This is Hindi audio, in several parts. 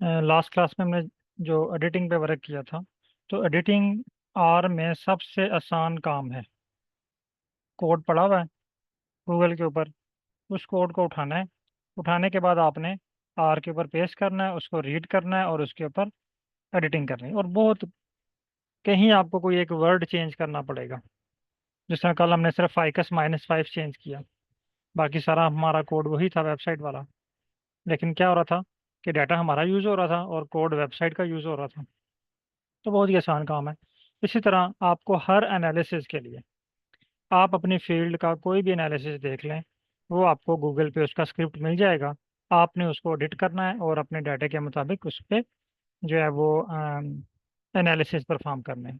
लास्ट क्लास में हमने जो एडिटिंग पे वर्क किया था, तो एडिटिंग आर में सबसे आसान काम है। कोड पड़ा हुआ है गूगल के ऊपर, उस कोड को उठाना है। उठाने के बाद आपने आर के ऊपर पेस्ट करना है, उसको रीड करना है और उसके ऊपर एडिटिंग करनी है। और बहुत कहीं आपको कोई एक वर्ड चेंज करना पड़ेगा। जिस तरह कल हमने सिर्फ फाइकस -5 चेंज किया, बाकी सारा हमारा कोड वही था वेबसाइट वाला। लेकिन क्या हो रहा था कि डाटा हमारा यूज़ हो रहा था और कोड वेबसाइट का यूज़ हो रहा था। तो बहुत ही आसान काम है। इसी तरह आपको हर एनालिसिस के लिए आप अपनी फील्ड का कोई भी एनालिसिस देख लें, वो आपको गूगल पे उसका स्क्रिप्ट मिल जाएगा। आपने उसको एडिट करना है और अपने डाटा के मुताबिक उस पर जो है वो एनालिसिस परफॉर्म करना है।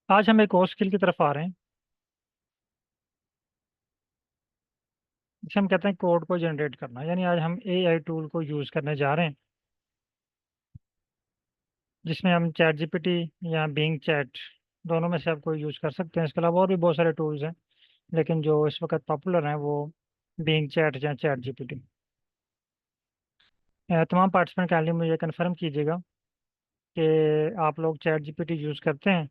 आज हम एक और स्किल की तरफ आ रहे हैं, जिसे हम कहते हैं कोड को जनरेट करना। यानी आज हम एआई टूल को यूज़ करने जा रहे हैं, जिसमें हम चैट जीपीटी या बिंग चैट दोनों में से आप कोई यूज़ कर सकते हैं। इसके अलावा और भी बहुत सारे टूल्स हैं, लेकिन जो इस वक्त पॉपुलर हैं वो बिंग चैट या चैट जीपीटी। तमाम पार्टिसिपेंट काइंडली मुझे कंफर्म कीजिएगा कि आप लोग चैट जीपीटी यूज़ करते हैं,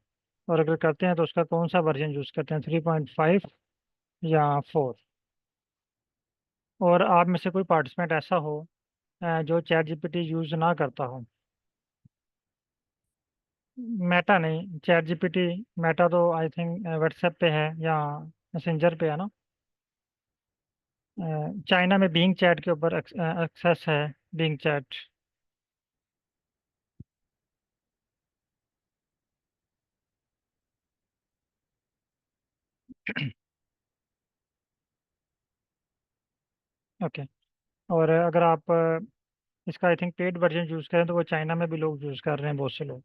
और अगर करते हैं तो उसका कौन सा वर्जन यूज़ करते हैं, 3.5 या 4। और आप में से कोई पार्टिसिपेंट ऐसा हो जो चैट जीपीटी यूज़ ना करता हो। मेटा नहीं, चैट जीपीटी। मेटा तो आई थिंक व्हाट्सएप पे है या मैसेंजर पे है ना। चाइना में बिंग चैट के ऊपर एक्सेस है, बिंग चैट। ओके। और अगर आप इसका I think paid version use करें तो वो चाइना में भी लोग यूज़ कर रहे हैं, बहुत से लोग।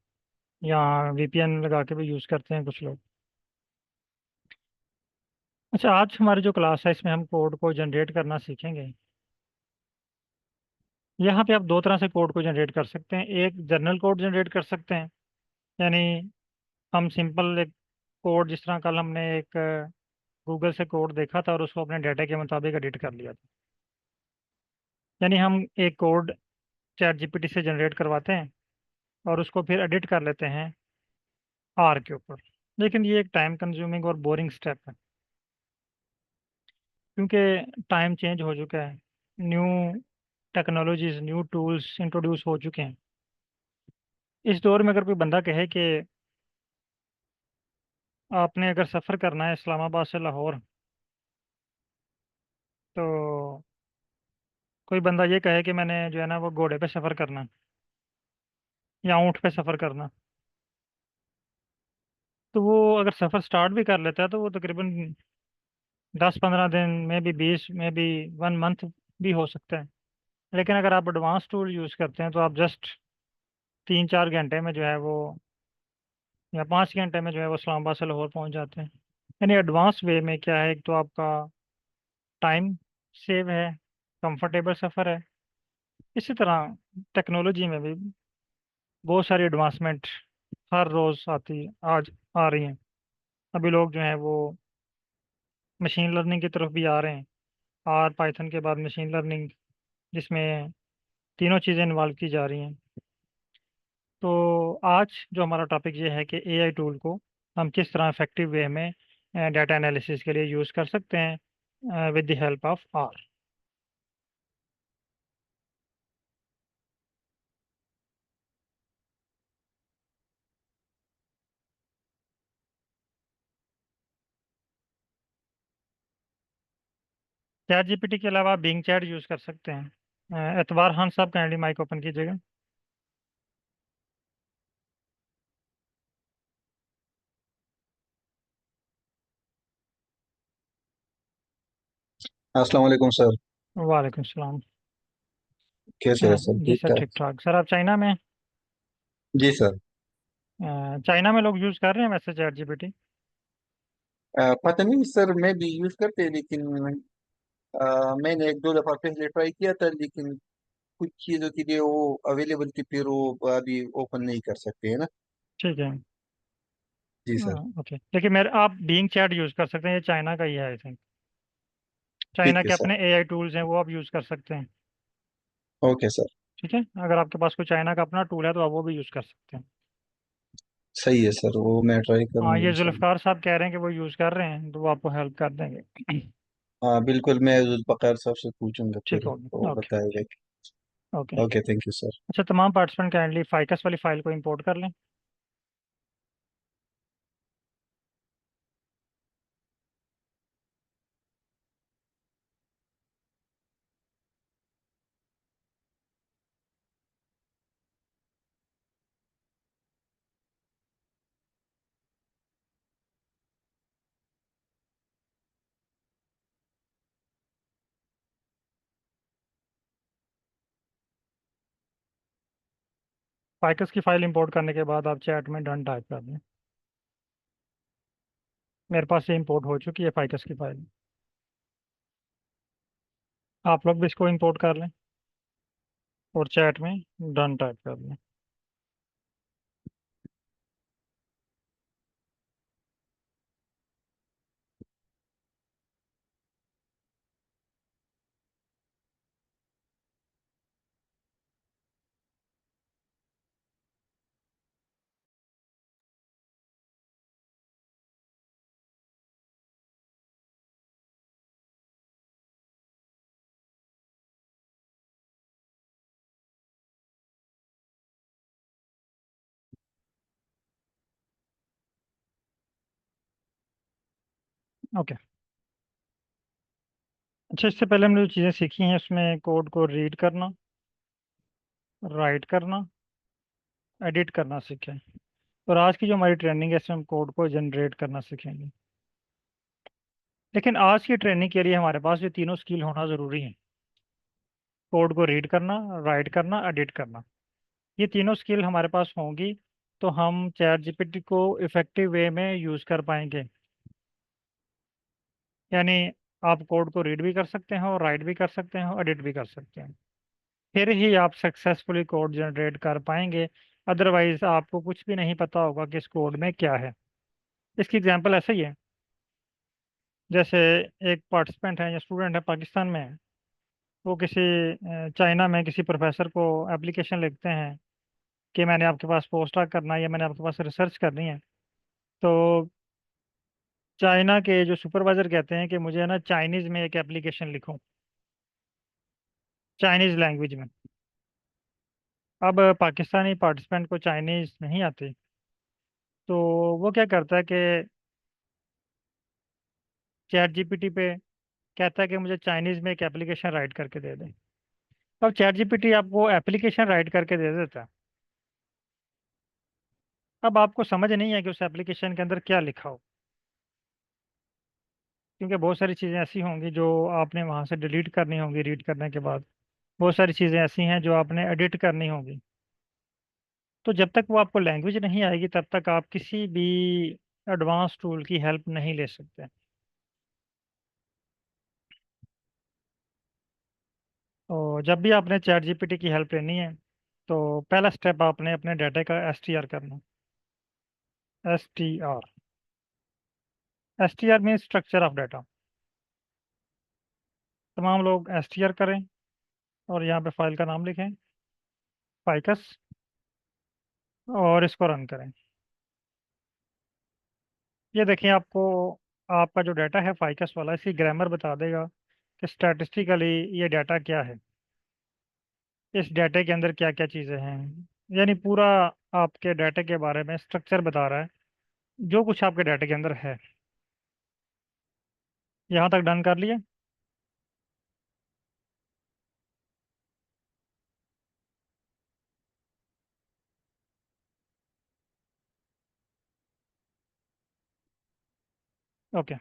या वीपीएन लगा के भी यूज़ करते हैं कुछ लोग। अच्छा, आज हमारी जो क्लास है इसमें हम कोड को जनरेट करना सीखेंगे। यहाँ पे आप दो तरह से कोड को जनरेट कर सकते हैं। एक जनरल कोड जनरेट कर सकते हैं, यानी हम सिंपल एक कोड, जिस तरह कल हमने एक गूगल से कोड देखा था और उसको अपने डाटा के मुताबिक एडिट कर लिया था। यानी हम एक कोड चैट जीपीटी से जनरेट करवाते हैं और उसको फिर एडिट कर लेते हैं आर के ऊपर। लेकिन ये एक टाइम कंज्यूमिंग और बोरिंग स्टेप है, क्योंकि टाइम चेंज हो चुका है। New technologies, new tools introduce हो चुके हैं। इस दौर में अगर कोई बंदा कहे कि आपने अगर सफ़र करना है इस्लामाबाद से लाहौर, तो कोई बंदा ये कहे कि मैंने जो है ना वो घोड़े पे सफ़र करना या ऊँट पे सफ़र करना, तो वो अगर सफ़र स्टार्ट भी कर लेता है तो वो तकरीबन 10-15 दिन में भी 20 में भी 1 मंथ भी हो सकता है। लेकिन अगर आप एडवांस टूल यूज़ करते हैं तो आप जस्ट 3-4 घंटे में जो है वो, या 5 घंटे में जो है वो इस्लामाबाद से लाहौर पहुँच जाते हैं। यानी एडवांस वे में क्या है, एक तो आपका टाइम सेव है, कंफर्टेबल सफ़र है। इसी तरह टेक्नोलॉजी में भी बहुत सारी एडवांसमेंट हर रोज़ आती आज आ रही हैं। अभी लोग जो हैं वो मशीन लर्निंग की तरफ भी आ रहे हैं। आर पाइथन के बाद मशीन लर्निंग, जिसमें तीनों चीज़ें इन्वॉल्व की जा रही हैं। तो आज जो हमारा टॉपिक ये है कि एआई टूल को हम किस तरह इफेक्टिव वे में डाटा एनालिसिस के लिए यूज़ कर सकते हैं with the help of R. ChatGPT के अलावा बिंग चैट यूज़ कर सकते हैं। एतवार खान साहब काइंडली माइक ओपन कीजिएगा। अस्सलाम वालेकुम सर। वालेकुम सलाम। कैसे हैं सर? जी ठीक सर, ठाक। ठीक ठाक। सर आप चाइना में, जी सर। चाइना में लोग यूज़ कर रहे हैं वैसे चैट जीपीटी? पता नहीं सर, मैं भी यूज़ करते लेकिन मैंने एक दो दफ़ा पहले ट्राई किया था, लेकिन कुछ चीज़ों के लिए वो अवेलेबल थी, फिर वो अभी ओपन नहीं कर सकते है ना। ठीक है। जी सर। ओके, लेकिन मेरे आप बिंग चैट यूज़ कर सकते हैं, ये चाइना का ही है आई थिंक। चाइना ठीक है के सर। अपने एआई टूल्स हैं, वो आप यूज़ कर सकते हैं। Okay sir. ठीक है, अगर आपके पास कोई चाइना का अपना टूल है तो आप वो भी यूज़ कर सकते हैं। सही है सर, वो मैं ट्राई हाँ, करूंगा ये इंशाल्लाह। जुल्फ़कार साहब कह रहे हैं कि वो यूज़ कर रहे हैं, तो वो आपको हेल्प कर देंगे। हाँ बिल्कुल, मैं जुल्फ़ाकार साहब से पूछूंगा, ठीक फिर होगी, वो ओके। बताएगा। Okay. Okay, thank you sir. अच्छा, तमाम पार्टिसिपेंट काइंडली फाइकस वाली फाइल को इंपोर्ट कर लें। फाइकस की फाइल इंपोर्ट करने के बाद आप चैट में डन टाइप कर दें। मेरे पास ये इंपोर्ट हो चुकी है फाइकस की फाइल। आप लोग भी इसको इंपोर्ट कर लें और चैट में डन टाइप कर लें। ओके। अच्छा, इससे पहले हमने जो चीज़ें सीखी हैं उसमें कोड को रीड करना, राइट करना, एडिट करना सीखें। और आज की जो हमारी ट्रेनिंग है इसमें हम कोड को जनरेट करना सीखेंगे। लेकिन आज की ट्रेनिंग के लिए हमारे पास ये तीनों स्किल होना ज़रूरी है। कोड को रीड करना, राइट करना, एडिट करना। ये तीनों स्किल हमारे पास होंगी तो हम चैट जीपीटी को इफ़ेक्टिव वे में यूज़ कर पाएंगे। यानी आप कोड को रीड भी कर सकते हो, राइट भी कर सकते हो, एडिट भी कर सकते हैं। फिर ही आप सक्सेसफुली कोड जनरेट कर पाएंगे। अदरवाइज आपको कुछ भी नहीं पता होगा कि इस कोड में क्या है। इसकी एग्जांपल ऐसे ही है, जैसे एक पार्टिसिपेंट है या स्टूडेंट है पाकिस्तान में है, वो किसी चाइना में किसी प्रोफेसर को एप्लीकेशन लिखते हैं कि मैंने आपके पास पोस्ट डॉक करना है या मैंने आपके पास रिसर्च करनी है। तो चाइना के जो सुपरवाइजर कहते हैं कि मुझे ना चाइनीज़ में एक एप्लीकेशन लिखो, चाइनीज़ लैंग्वेज में। अब पाकिस्तानी पार्टिसिपेंट को चाइनीज़ नहीं आती, तो वो क्या करता है कि चैट जीपीटी पे कहता है कि मुझे चाइनीज़ में एक एप्लीकेशन राइट करके दे दे। अब चैट जीपीटी आपको एप्लीकेशन राइट करके दे देता है। अब आपको समझ नहीं है कि उस एप्लीकेशन के अंदर क्या लिखा हो, क्योंकि बहुत सारी चीज़ें ऐसी होंगी जो आपने वहाँ से डिलीट करनी होंगी रीड करने के बाद। बहुत सारी चीज़ें ऐसी हैं जो आपने एडिट करनी होंगी। तो जब तक वो आपको लैंग्वेज नहीं आएगी तब तक आप किसी भी एडवांस टूल की हेल्प नहीं ले सकते। तो जब भी आपने चैट जीपीटी की हेल्प लेनी है तो पहला स्टेप आपने अपने डाटा का एसटीआर करना। STR, STR means structure of data. तमाम लोग एसटीआर करें और यहाँ पे फाइल का नाम लिखें, फाइकस, और इसको रन करें। ये देखिए, आपको आपका जो डाटा है फाइकस वाला, इसकी ग्रामर बता देगा कि स्टैटिस्टिकली ये डाटा क्या है, इस डाटा के अंदर क्या क्या चीज़ें हैं। यानी पूरा आपके डाटा के बारे में स्ट्रक्चर बता रहा है, जो कुछ आपके डाटा के अंदर है। यहाँ तक डन कर लिए। ओके।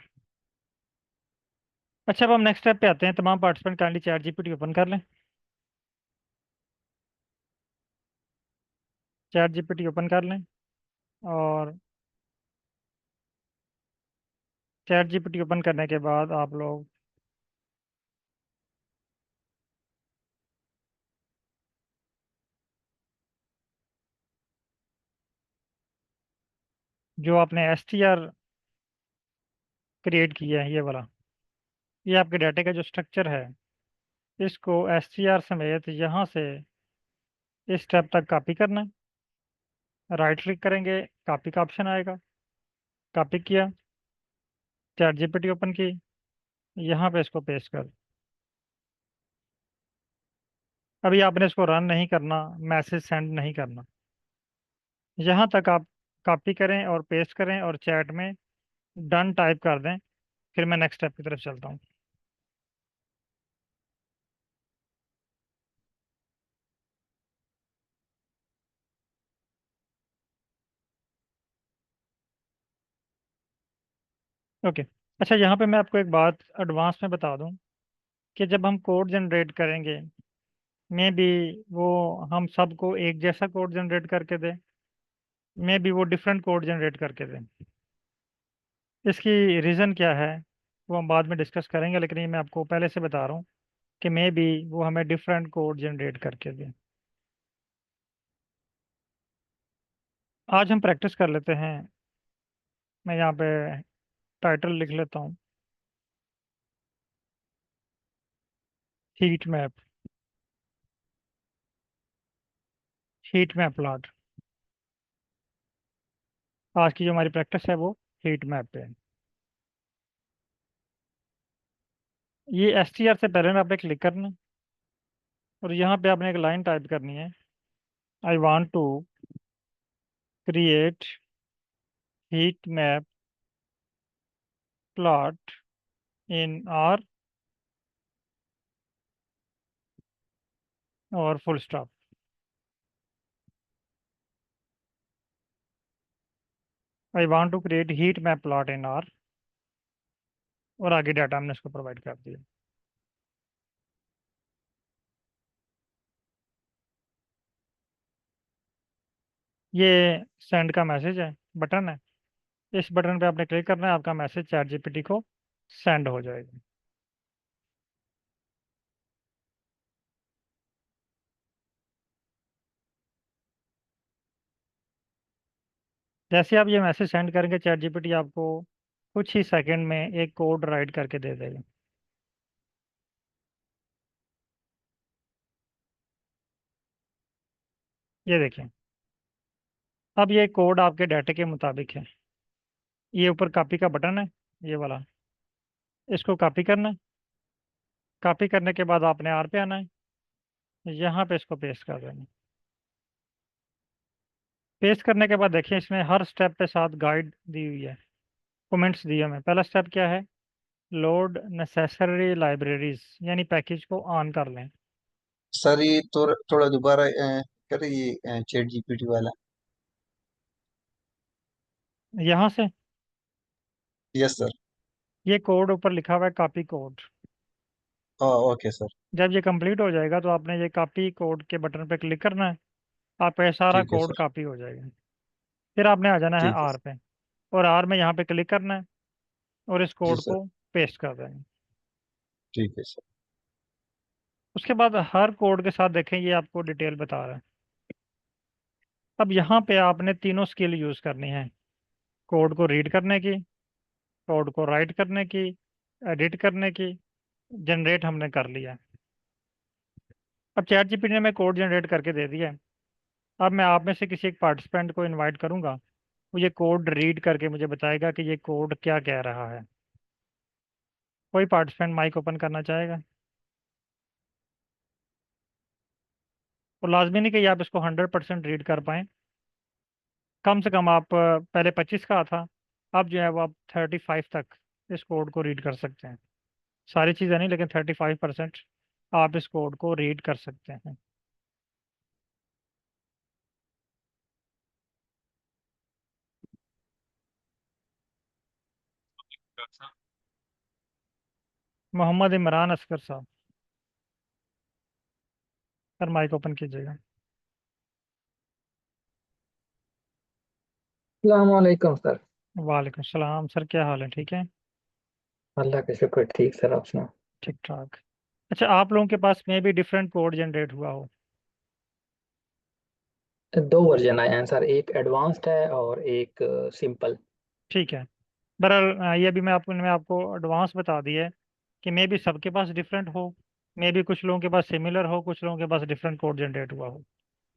अच्छा, अब हम नेक्स्ट स्टेप पे आते हैं। तमाम participant kindly chat GPT open कर लें। चैट जीपीटी ओपन कर लें और चैट जीपीटी ओपन करने के बाद आप लोग जो आपने एसटीआर क्रिएट किया है, ये वाला, ये आपके डाटा का जो स्ट्रक्चर है, इसको एसटीआर समेत यहाँ से इस स्टेप तक कॉपी करना है। राइट क्लिक करेंगे, कॉपी का ऑप्शन आएगा। कॉपी किया, चैट जीपीटी ओपन की, यहाँ पे इसको पेस्ट कर। अभी आपने इसको रन नहीं करना, मैसेज सेंड नहीं करना। यहाँ तक आप कॉपी करें और पेस्ट करें और चैट में डन टाइप कर दें। फिर मैं नेक्स्ट स्टेप की तरफ चलता हूँ। ओके। अच्छा, यहाँ पे मैं आपको एक बात एडवांस में बता दूँ कि जब हम कोड जनरेट करेंगे, मे बी वो हम सबको एक जैसा कोड जनरेट करके दें, मे बी वो डिफरेंट कोड जनरेट करके दें। इसकी रीज़न क्या है वो हम बाद में डिस्कस करेंगे, लेकिन ये मैं आपको पहले से बता रहा हूँ कि मे बी वो हमें डिफरेंट कोड जनरेट करके दें। आज हम प्रैक्टिस कर लेते हैं। मैं यहाँ पे टाइटल लिख लेता हूँ, heat map. Heat map plot. आज की जो हमारी प्रैक्टिस है वो हीट मैप पे है। ये STR से पहले ना आपने क्लिक करना है और यहाँ पे आपने एक लाइन टाइप करनी है। I want to create heat map plot in R, और full stop. I want to create heat map plot in R, और आगे डाटा हमने इसको प्रोवाइड कर दिया। ये सेंड का मैसेज है, बटन है। इस बटन पे आपने क्लिक करना है, आपका मैसेज चैट जीपीटी को सेंड हो जाएगा। जैसे आप ये मैसेज सेंड करेंगे, चैट जीपीटी आपको कुछ ही सेकंड में एक कोड राइट करके दे देगा। ये देखिए, अब ये कोड आपके डाटे के मुताबिक है। ये ऊपर कॉपी का बटन है, ये वाला। इसको कॉपी करना है। कॉपी करने के बाद आपने आर पे आना है, यहाँ पे इसको पेस्ट कर देना है। पेस्ट करने के बाद देखिए, इसमें हर स्टेप पे साथ गाइड दी हुई है, कमेंट्स दिए हमें। पहला स्टेप क्या है? लोड नेसेसरी लाइब्रेरीज, यानी पैकेज को ऑन कर लें। सर ये थोड़ा दोबारा करें ये चैट जीपीटी वाला। यहाँ से यस सर। ये कोड ऊपर लिखा हुआ है, कॉपी कोड। हाँ ओके सर। जब ये कंप्लीट हो जाएगा तो आपने ये कॉपी कोड के बटन पे क्लिक करना है। आपका ये सारा ठीक है कोड सर। कॉपी हो जाएगा। फिर आपने आ जाना है ठीक है आर सर। पे, और आर में यहाँ पे क्लिक करना है और इस जी कोड सर। को पेस्ट कर देना। ठीक है सर। उसके बाद हर कोड के साथ देखें, ये आपको डिटेल बता रहा है। अब यहाँ पे आपने तीनों स्किल यूज़ करनी है, कोड को रीड करने की, कोड को राइट करने की, एडिट करने की। जनरेट हमने कर लिया। अब चैट जीपीटी ने मैं कोड जनरेट करके दे दिया है। अब मैं आप में से किसी एक पार्टिसिपेंट को इनवाइट करूंगा, वो ये कोड रीड करके मुझे बताएगा कि ये कोड क्या कह रहा है। कोई पार्टिसिपेंट माइक ओपन करना चाहेगा? और लाजमी नहीं कि आप इसको 100% रीड कर पाएँ। कम से कम आप पहले 25 का था, अब जो है वो आप 35 तक इस कोड को रीड कर सकते हैं। सारी चीज़ें नहीं, लेकिन 35% आप इस कोड को रीड कर सकते हैं। मोहम्मद इमरान असकर साहब, सर माइक ओपन कीजिएगा। वालेकुम सर। वालेकुम सलाम सर, क्या हाल है? ठीक है। अल्लाह का शुक्र, ठीक सर, आप सुनाओ। ठीक ठाक। अच्छा, आप लोगों के पास में भी डिफरेंट कोड जनरेट हुआ हो? दो वर्जन आए हैं सर, एक एडवांस्ड है और एक सिंपल। ठीक है। बहरहाल ये भी मैं आपको एडवांस बता दिया है कि मे बी सबके पास डिफरेंट हो, मे बी कुछ लोगों के पास सिमिलर हो, कुछ लोगों के पास डिफरेंट कोड जनरेट हुआ हो।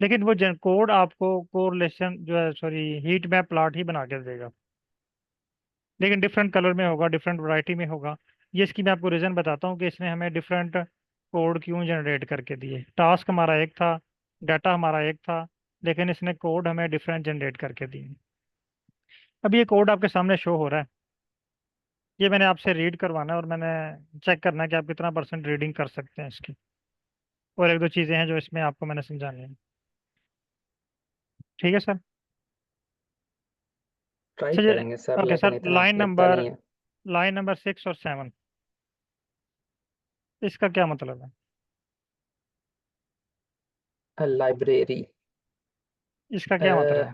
लेकिन वो कोड आपको कोरिलेशन जो है, सॉरी, हीट मैप प्लॉट ही बना के देगा, लेकिन डिफरेंट कलर में होगा, डिफरेंट वैरायटी में होगा। ये इसकी मैं आपको रीज़न बताता हूँ कि इसने हमें डिफरेंट कोड क्यों जनरेट करके दिए। टास्क हमारा एक था, डाटा हमारा एक था, लेकिन इसने कोड हमें डिफरेंट जनरेट करके दिए। अब ये कोड आपके सामने शो हो रहा है, ये मैंने आपसे रीड करवाना है और मैंने चेक करना है कि आप कितना परसेंट रीडिंग कर सकते हैं इसकी। और एक दो चीज़ें हैं जो इसमें आपको मैंने समझानी है। ठीक है सर। ट्राई सर, करेंगे सर, ओके लेकिन सर, इतना लगता नहीं है। लाइन नंबर 6 और 7, इसका क्या मतलब है? लाइब्रेरी। इसका क्या मतलब है?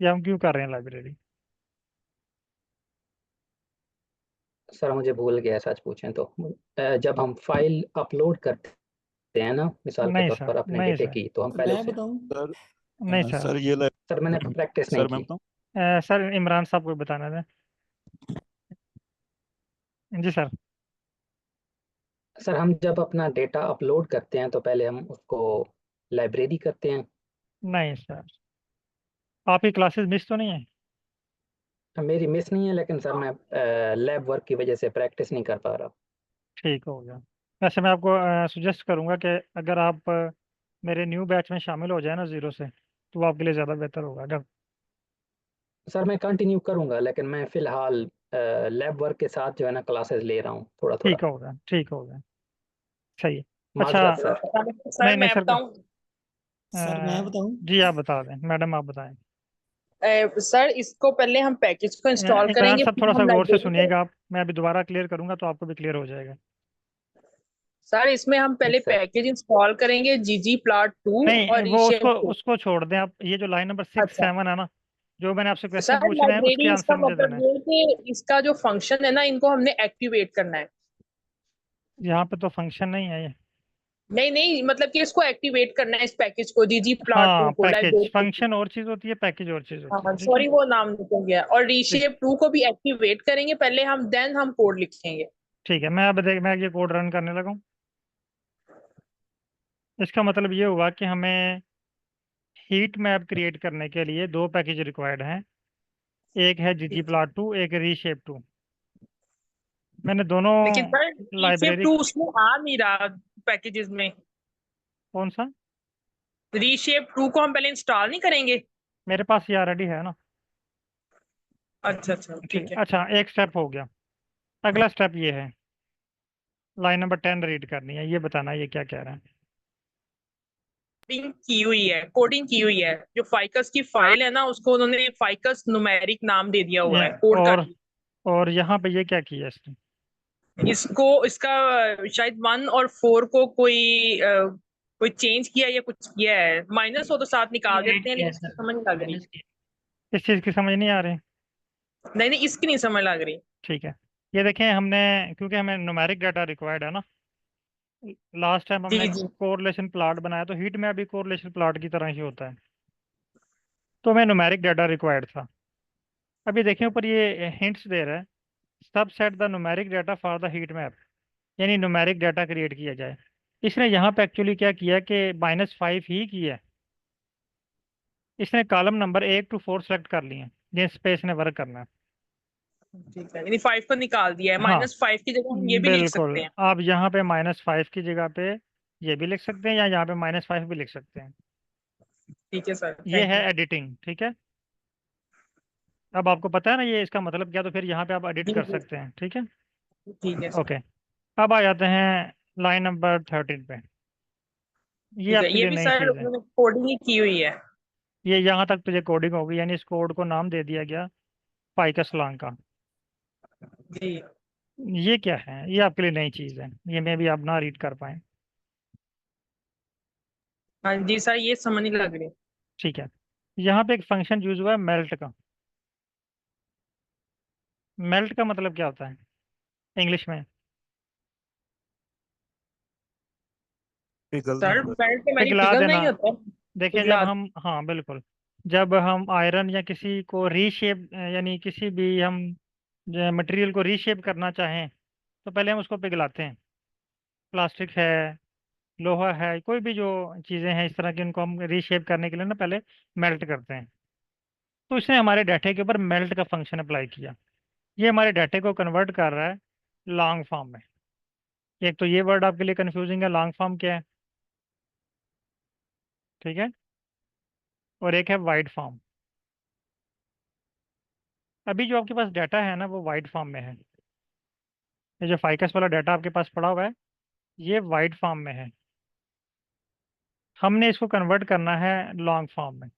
ये हम क्यों कर रहे हैं लाइब्रेरी? सर मुझे भूल गया सच पूछें तो। जब हम फाइल अपलोड करते हैं ना, मिसाल के नहीं तौर सर, पर अपने नहीं डेटे सर, की, तो हम पहले मैं उसे। बताऊं? सर नहीं सर। सर ये लाइव सर मैंने प्रैक्टिस नहीं सर मैं की। बताऊं। सर इमरान साहब को बताना था। जी सर। सर हम जब अपना डेटा अपलोड करते हैं तो पहले हम उसको लाइब्रेरी करते हैं। नहीं सर, आपकी क्लासेस मिस तो नहीं है? मेरी मिस नहीं है, लेकिन सर मैं लैब वर्क की वजह से प्रैक्टिस नहीं कर पा रहा। ठीक हो गया। वैसे मैं आपको सुजेस्ट करूंगा कि अगर आप मेरे न्यू बैच में शामिल हो जाए ना ज़ीरो से, तो वो आपके लिए ज़्यादा बेहतर होगा। अगर सर मैं कंटिन्यू करूंगा, लेकिन मैं फिलहाल लैब वर्क के साथ जो है ना क्लासेस ले रहा हूँ थोड़ा थोड़ा। ठीक होगा, ठीक होगा, सही है। अच्छा। माजरत सर। नहीं सर नहीं मैं सर, बताऊं? सर मैं बताऊं? जी आप बता दें, मैडम आप बताएं। सर इसको पहले हम पैकेज को इंस्टॉल इमरान करेंगे, साहब फिर थोड़ा सा हम गौर से लाइब्रेरी को। सुनिएगा आप, मैं अभी दोबारा क्लियर करूंगा तो आपको भी क्लियर हो जाएगा। सर इसमें हम पहले ठीक सर। पैकेज इंस्टॉल करेंगे, ggplot2 नहीं, और वो उसको reshape2। उसको छोड़ दें आप, ये जो लाइन नंबर सिक्स अच्छा सेवन है ना, जो मैंने आपसे क्वेश्चन सर, पूछना है उसके लाइब्रेरी इसका आंसर मुझे देना मतलब है। ये है कि इसका जो फंक्शन है ना, इनको हमने एक्टिवेट करना है। यहाँ पे तो फंक्शन नहीं है ये। नहीं नहीं, मतलब कि इसको एक्टिवेट करना है, इस पैकेज को, ggplot2 हाँ, को, पैकेज लाइब्रेरी को। फंक्शन और चीज़ होती है, पैकेज और चीज़ होती है, हाँ ठीक है। सॉरी, वो नाम निकल गया। और ठीक, reshape2 को भी एक्टिवेट करेंगे पहले हम, देन हम कोड लिखेंगे। ठीक है। मैं ये कोड रन करने लगा हूँ। इसका मतलब ये हुआ कि हमें हीट मैप क्रिएट करने के लिए दो पैकेज रिक्वायर्ड हैं। एक है जीजी ठीक है, प्लॉट टू, एक रीशेप टू। मैंने दोनों लेकिन सर लाइब्रेरी। reshape2 उसमें आ नहीं रहा पैकेजेस में। कौन सा? reshape2 को हम पहले इंस्टॉल नहीं करेंगे? मेरे पास ये ऑलरेडी है ना। अच्छा अच्छा, ठीक ठीक है, है। अच्छा, एक स्टेप हो गया। अगला स्टेप ये है, लाइन नंबर 10 रीड करनी है, ये बताना ये क्या कह रहा है। कोडिंग की हुई है, कोडिंग की हुई है। जो फाइकस की फाइल है ना, उसको उन्होंने फाइकस न्यूमेरिक नाम दे दिया हुआ ये है, कोड कर दिया। और यहाँ पे ये क्या किया इसने? इसको, इसका शायद 1 और 4 को कोई चेंज किया या कुछ किया है। माइनस हो तो साथ निकाल ऐड देते हैं, किया है लेकिन इसकी सर, समझ नहीं लग रही। माइनस किया। इस चीज़ की समझ नहीं आ रही। नहीं नहीं, इसकी नहीं समझ लग रही। ठीक है, ये देखें, हमने, क्योंकि हमें न्यूमेरिक डाटा रिक्वायर्ड है ना, लास्ट टाइम हमने जी जी। कोरिलेशन प्लॉट बनाया तो हीट में भी कोरिलेशन प्लॉट की तरह ही होता है, तो हमें न्यूमेरिक डाटा रिक्वायर्ड था। अभी देखें ऊपर ये हिंट्स दे रहा है, सब set the numeric data for the heat map, यानी न्यूमेरिक डाटा क्रिएट किया जाए। इसने यहाँ पे एक्चुअली क्या किया कि -5 ही किया है। इसने कॉलम नंबर 1 to 4 सेलेक्ट कर लिए हैं जिस पे इसने वर्क करना है। ठीक है, यानी 5 को निकाल दिया है। हाँ, -5 की जगह हम ये भी लिख सकते बिल्कुल, हैं। आप यहाँ पे -5 की जगह पे ये भी लिख सकते हैं, या यहाँ पे -5 भी लिख सकते हैं। ठीक है सर, ये थैंक है यू। एडिटिंग, ठीक है। अब आपको पता है ना ये इसका मतलब क्या, तो फिर यहाँ पे आप एडिट जी कर जी, सकते हैं, ठीक है। ठीक है सर। ओके, अब आ जाते हैं लाइन नंबर 13 पे। ये ठीक है, आपके ये लिए भी नई सर चीज़ है। उन्होंने कोडिंग ही की हुई है। ये यहाँ तक तो ये कोडिंग होगी, यानी इस कोड को नाम दे दिया गया फाइकस लॉन्ग का। जी। ये क्या है? ये आपके लिए नई चीज़ है, ये मैं भी आप ना रीड कर पाए। हाँ जी सर, ये समझ नहीं लग रही। ठीक है, यहाँ पे एक फंक्शन यूज हुआ है मेल्ट का। मेल्ट का मतलब क्या होता है इंग्लिश में? पिघलना। सर बेल्ट मैंने पिघला पिघलना देना। ही होता है। देखिए, जब पिघला। हम, हाँ बिल्कुल, जब हम आयरन या किसी को रीशेप, यानी किसी भी हम मटेरियल को रीशेप करना चाहें, तो पहले हम उसको पिघलाते हैं। प्लास्टिक है, लोहा है, कोई भी जो चीज़ें हैं इस तरह की, उनको हम रीशेप करने के लिए ना पहले मेल्ट करते हैं। तो इसने हमारे डाटे के ऊपर मेल्ट का फंक्शन अप्लाई किया। ये हमारे डाटे को कन्वर्ट कर रहा है लॉन्ग फॉर्म में। एक तो ये वर्ड आपके लिए कंफ्यूजिंग है, लॉन्ग फॉर्म क्या है, ठीक है, और एक है वाइड फॉर्म। अभी जो आपके पास डाटा है ना वो वाइड फॉर्म में है। ये जो फाइकस वाला डाटा आपके पास पड़ा हुआ है ये वाइड फॉर्म में है। हमने इसको कन्वर्ट करना है लॉन्ग फॉर्म में,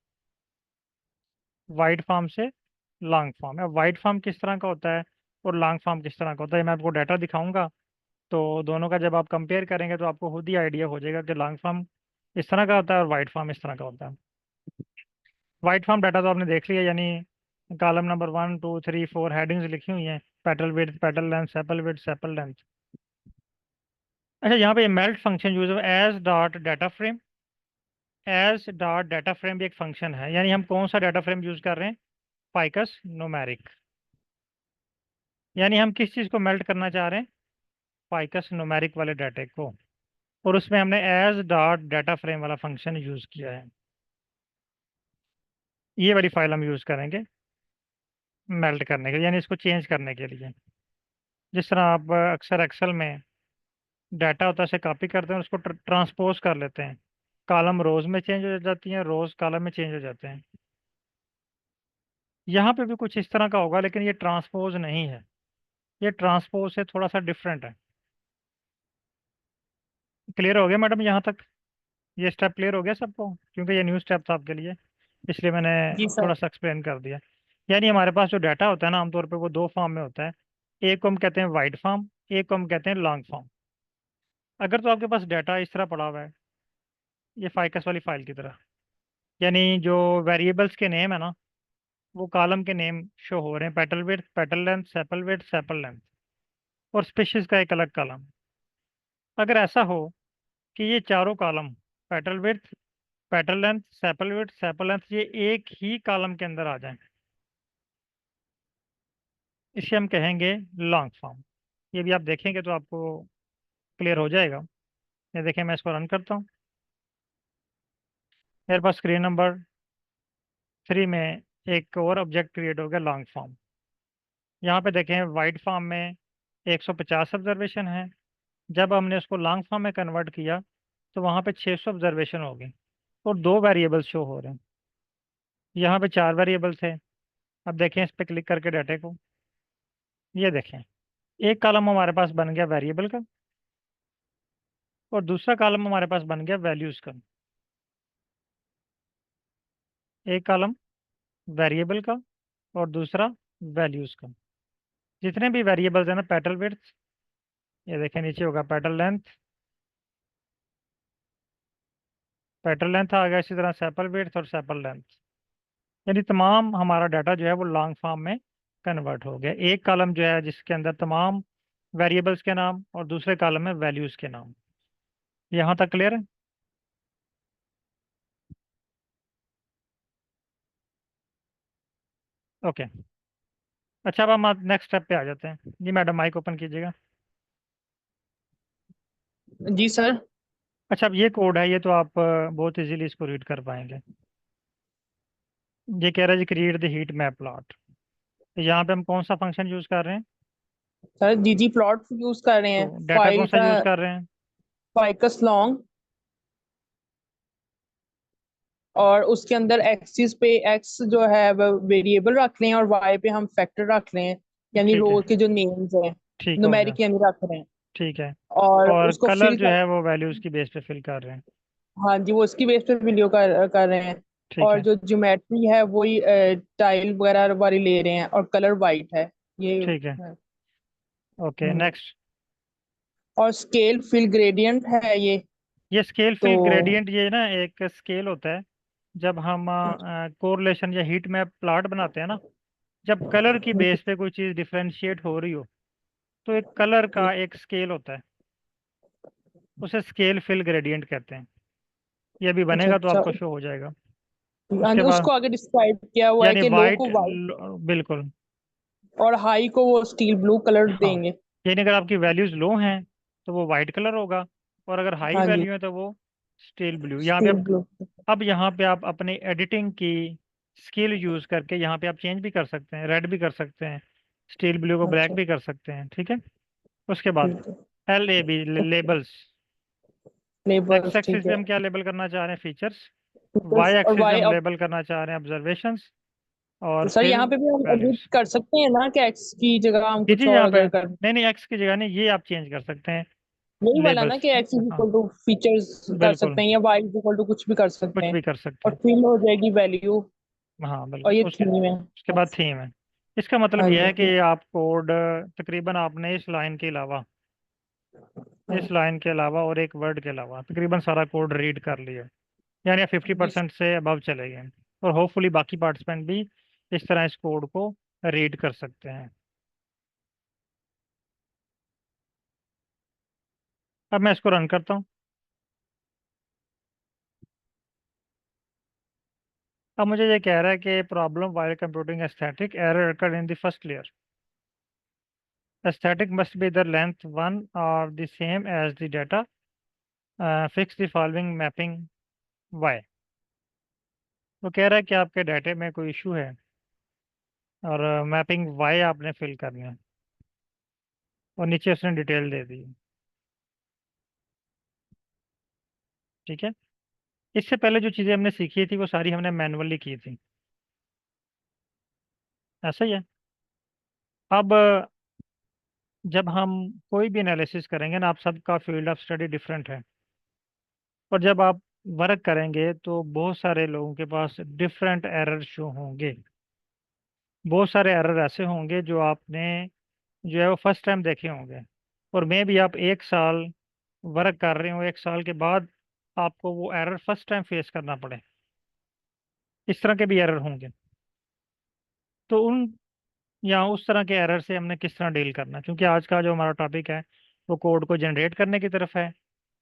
वाइड फॉर्म से लॉन्ग फॉर्म। अब वाइड फॉर्म किस तरह का होता है और लॉन्ग फॉर्म किस तरह का होता है, मैं आपको डाटा दिखाऊंगा। तो दोनों का जब आप कंपेयर करेंगे तो आपको खुद ही आइडिया हो जाएगा कि लॉन्ग फॉर्म इस तरह का होता है और वाइड फॉर्म इस तरह का होता है। वाइड फॉर्म डाटा तो आपने देख लिया, यानी कॉलम नंबर 1 2 3 4 हेडिंग्स लिखी हुई हैं, petal width, petal length, sepal width, sepal length. अच्छा, यहाँ पे मेल्ट फंक्शन यूज है as dot data frame. As dot data frame भी एक फंक्शन है, यानी हम कौन सा डाटा फ्रेम यूज कर रहे हैं, फाइकस न्यूमेरिक। यानी हम किस चीज़ को मेल्ट करना चाह रहे हैं, फाइकस न्यूमेरिक वाले डाटे को, और उसमें हमने एज डॉट डाटा फ्रेम वाला फंक्शन यूज किया है। ये वाली फाइल हम यूज करेंगे मेल्ट करने के लिए, यानी इसको चेंज करने के लिए। जिस तरह आप अक्सर एक्सेल में डाटा होता है उसे कॉपी करते हैं, उसको ट्रांसपोज कर लेते हैं, कॉलम रोज में चेंज हो जाती हैं, रोज कॉलम में चेंज हो जाते हैं। यहाँ पे भी कुछ इस तरह का होगा, लेकिन ये ट्रांसपोज नहीं है, ये ट्रांसपोज से थोड़ा सा डिफरेंट है। क्लियर हो गया मैडम यहाँ तक? ये स्टेप क्लियर हो गया सबको, क्योंकि ये न्यू स्टेप था आपके लिए, इसलिए मैंने जी सर। थोड़ा सा एक्सप्लेन कर दिया। यानी हमारे पास जो डाटा होता है ना आमतौर पे वो दो फॉर्म में होता है, एक को हम कहते हैं वाइड फॉर्म, एक को हम कहते हैं लॉन्ग फॉर्म। अगर तो आपके पास डाटा इस तरह पड़ा हुआ है, ये फाइकस वाली फाइल की तरह, यानी जो वेरिएबल्स के नेम है ना वो कॉलम के नेम शो हो रहे हैं, petal width, petal length, sepal width, sepal length, और स्पीशीज का एक अलग कॉलम। अगर ऐसा हो कि ये चारों column, petal width, petal length, sepal width, sepal length, ये एक ही कॉलम के अंदर आ जाए, इसे हम कहेंगे लॉन्ग फॉर्म। ये भी आप देखेंगे तो आपको क्लियर हो जाएगा। ये देखें, मैं इसको रन करता हूँ, मेरे पास स्क्रीन नंबर 3 में एक और ऑब्जेक्ट क्रिएट हो गया लॉन्ग फॉर्म। यहाँ पे देखें वाइड फॉर्म में 150 ऑब्जर्वेशन है, जब हमने उसको लॉन्ग फॉर्म में कन्वर्ट किया तो वहाँ पे 600 ऑब्जर्वेशन हो गए, और दो वेरिएबल्स शो हो रहे हैं। यहाँ पे 4 वेरिएबल थे। अब देखें इस पे क्लिक करके डाटे को, ये देखें एक कॉलम हमारे पास बन गया वेरिएबल का, और दूसरा कॉलम हमारे पास बन गया वैल्यूज का। एक कॉलम वेरिएबल का और दूसरा वैल्यूज का। जितने भी वेरिएबल्स हैं ना, पेटल विड्थ, ये देखें नीचे होगा पेटल लेंथ, पेटल लेंथ आ गया, इसी तरह सेपल विड्थ और सेपल लेंथ, यानी तमाम हमारा डाटा जो है वो लॉन्ग फॉर्म में कन्वर्ट हो गया। एक कॉलम जो है जिसके अंदर तमाम वेरिएबल्स के नाम और दूसरे कॉलम में वैल्यूज के नाम। यहाँ तक क्लियर है? ओके। अच्छा, अब हम नेक्स्ट स्टेप पे आ जाते हैं। जी मैडम, माइक ओपन कीजिएगा। जी सर। अच्छा, अब ये कोड है, ये तो आप बहुत इजीली इसको रीड कर पाएंगे। ये कह रहा है जी create the heat map plot. तो यहाँ पे हम कौन सा फंक्शन यूज कर रहे हैं, सर जीजी प्लॉट यूज कर रहे तो हैं, डाटा कौन फाइल सा का यूज कर रहे हैं, फाइकस लॉन्ग, और उसके अंदर एक्सिस पे एक्स जो है वो वेरिएबल रख रहे हैं और वाई पे हम फैक्टर रख रहे हैं, यानी ठीक रो है, के जो नेम्स हैं ठीक हो गया, न्यूमेरिक यानी रख रहे हैं, ठीक है। और और उसको कलर फिल जो कर। है वो वैल्यूज की बेस पे फिल कर रहे हैं, हाँ जी, वो उसकी बेस पे वीडियो कर रहे हैं। ठीक और है, जो ज्योमेट्री है वही टाइल वगैरह वाली ले रहे हैं, और कलर वाइट है ये ठीक है। है। Okay, next. और स्केल फिल ग्रेडियंट है ये स्केल तो फिल ग्रेडियंट, ये ना एक स्केल होता है जब हम कोरिलेशन या हीट मैप प्लॉट बनाते हैं ना, जब कलर की बेस पे कोई चीज़ डिफ्रेंशिएट हो रही हो तो एक कलर का एक स्केल होता है, उसे स्केल फिल ग्रेडियंट कहते हैं। ये अभी अच्छा बनेगा तो अच्छा। आपको शो हो जाएगा। हाँ उसके जी, बाद उसको आगे डिस्क्राइब किया हुआ है यानी कि लो वाइट, को वाइट बिल्कुल, और हाई को वो स्टील ब्लू कलर हाँ, देंगे। यानी अगर आपकी वैल्यूज लो हैं तो वो वाइट कलर होगा, और अगर हाई हाँ जी, वैल्यू है तो वो स्टील ब्लू। यहाँ पे स्टील ब्लू। अब यहाँ पे आप अपनी एडिटिंग की स्किल यूज करके यहाँ पे आप चेंज भी कर सकते हैं, रेड भी कर सकते हैं, स्टील ब्लू को ब्लैक अच्छा, भी कर सकते हैं, ठीक है। उसके बाद ठीक है। LAB labels. X labels, axis ठीक पे है। हम क्या लेबल करना चाह रहे हैं? फीचर्स। वाई फीचर्स और एक्सिस पे वाई हम अब। लेबल करना चाह रहे हैं ऑब्जर्वेशंस, और सर फिल यहाँ पे भी हम एडिट वैल्यूज। कर सकते हैं ना, कि एक्स की जगह हम जी कुछ जी, और यहाँ पे अगर कर। नहीं नहीं, एक्स की जगह नहीं, ये आप चेंज कर सकते हैं यही वाला ना लेबल्स। कि एक्स इज हाँ इक्वल टू फीचर्स कर बिल्कुल, सकते हैं, या वाई इज इक्वल टू कुछ भी कर सकते कुछ हैं। भी कर सकते और हैं। फिल हो जाएगी वैल्यू। हाँ और ये बिल्कुल। थीम है। उसके बाद थीम है। इसका मतलब हाँ यह है जी। कि आप कोड तकरीबन आपने इस लाइन के अलावा, हाँ इस लाइन के अलावा और एक वर्ड के अलावा तकरीबन सारा कोड रीड कर लिया, यानी 50% से अबव चले गए। और होपफुली बाकी पार्टिसिपेंट भी इस तरह इस कोड को रीड कर सकते हैं। अब मैं इसको रन करता हूँ। अब मुझे ये कह रहा है कि problem while computing aesthetic error occurred in the first layer. Aesthetic must be the length one or the same as the data. Fix the following mapping y। वो कह रहा है कि आपके डाटे में कोई इशू है और मैपिंग y आपने फिल करनी है, और नीचे उसने डिटेल दे दी है, ठीक है। इससे पहले जो चीज़ें हमने सीखी थी वो सारी हमने मैनुअली की थी, ऐसा ही है। अब जब हम कोई भी एनालिसिस करेंगे ना, आप सबका फील्ड ऑफ स्टडी डिफरेंट है, और जब आप वर्क करेंगे तो बहुत सारे लोगों के पास डिफरेंट एरर शो होंगे। बहुत सारे एरर ऐसे होंगे जो आपने जो है वो फर्स्ट टाइम देखे होंगे, और मैं भी आप एक साल वर्क कर रहे हो, एक साल के बाद आपको वो एरर फर्स्ट टाइम फेस करना पड़े, इस तरह के भी एरर होंगे। तो उन या उस तरह के एरर से हमने किस तरह डील करना, क्योंकि आज का जो हमारा टॉपिक है वो कोड को जनरेट करने की तरफ है।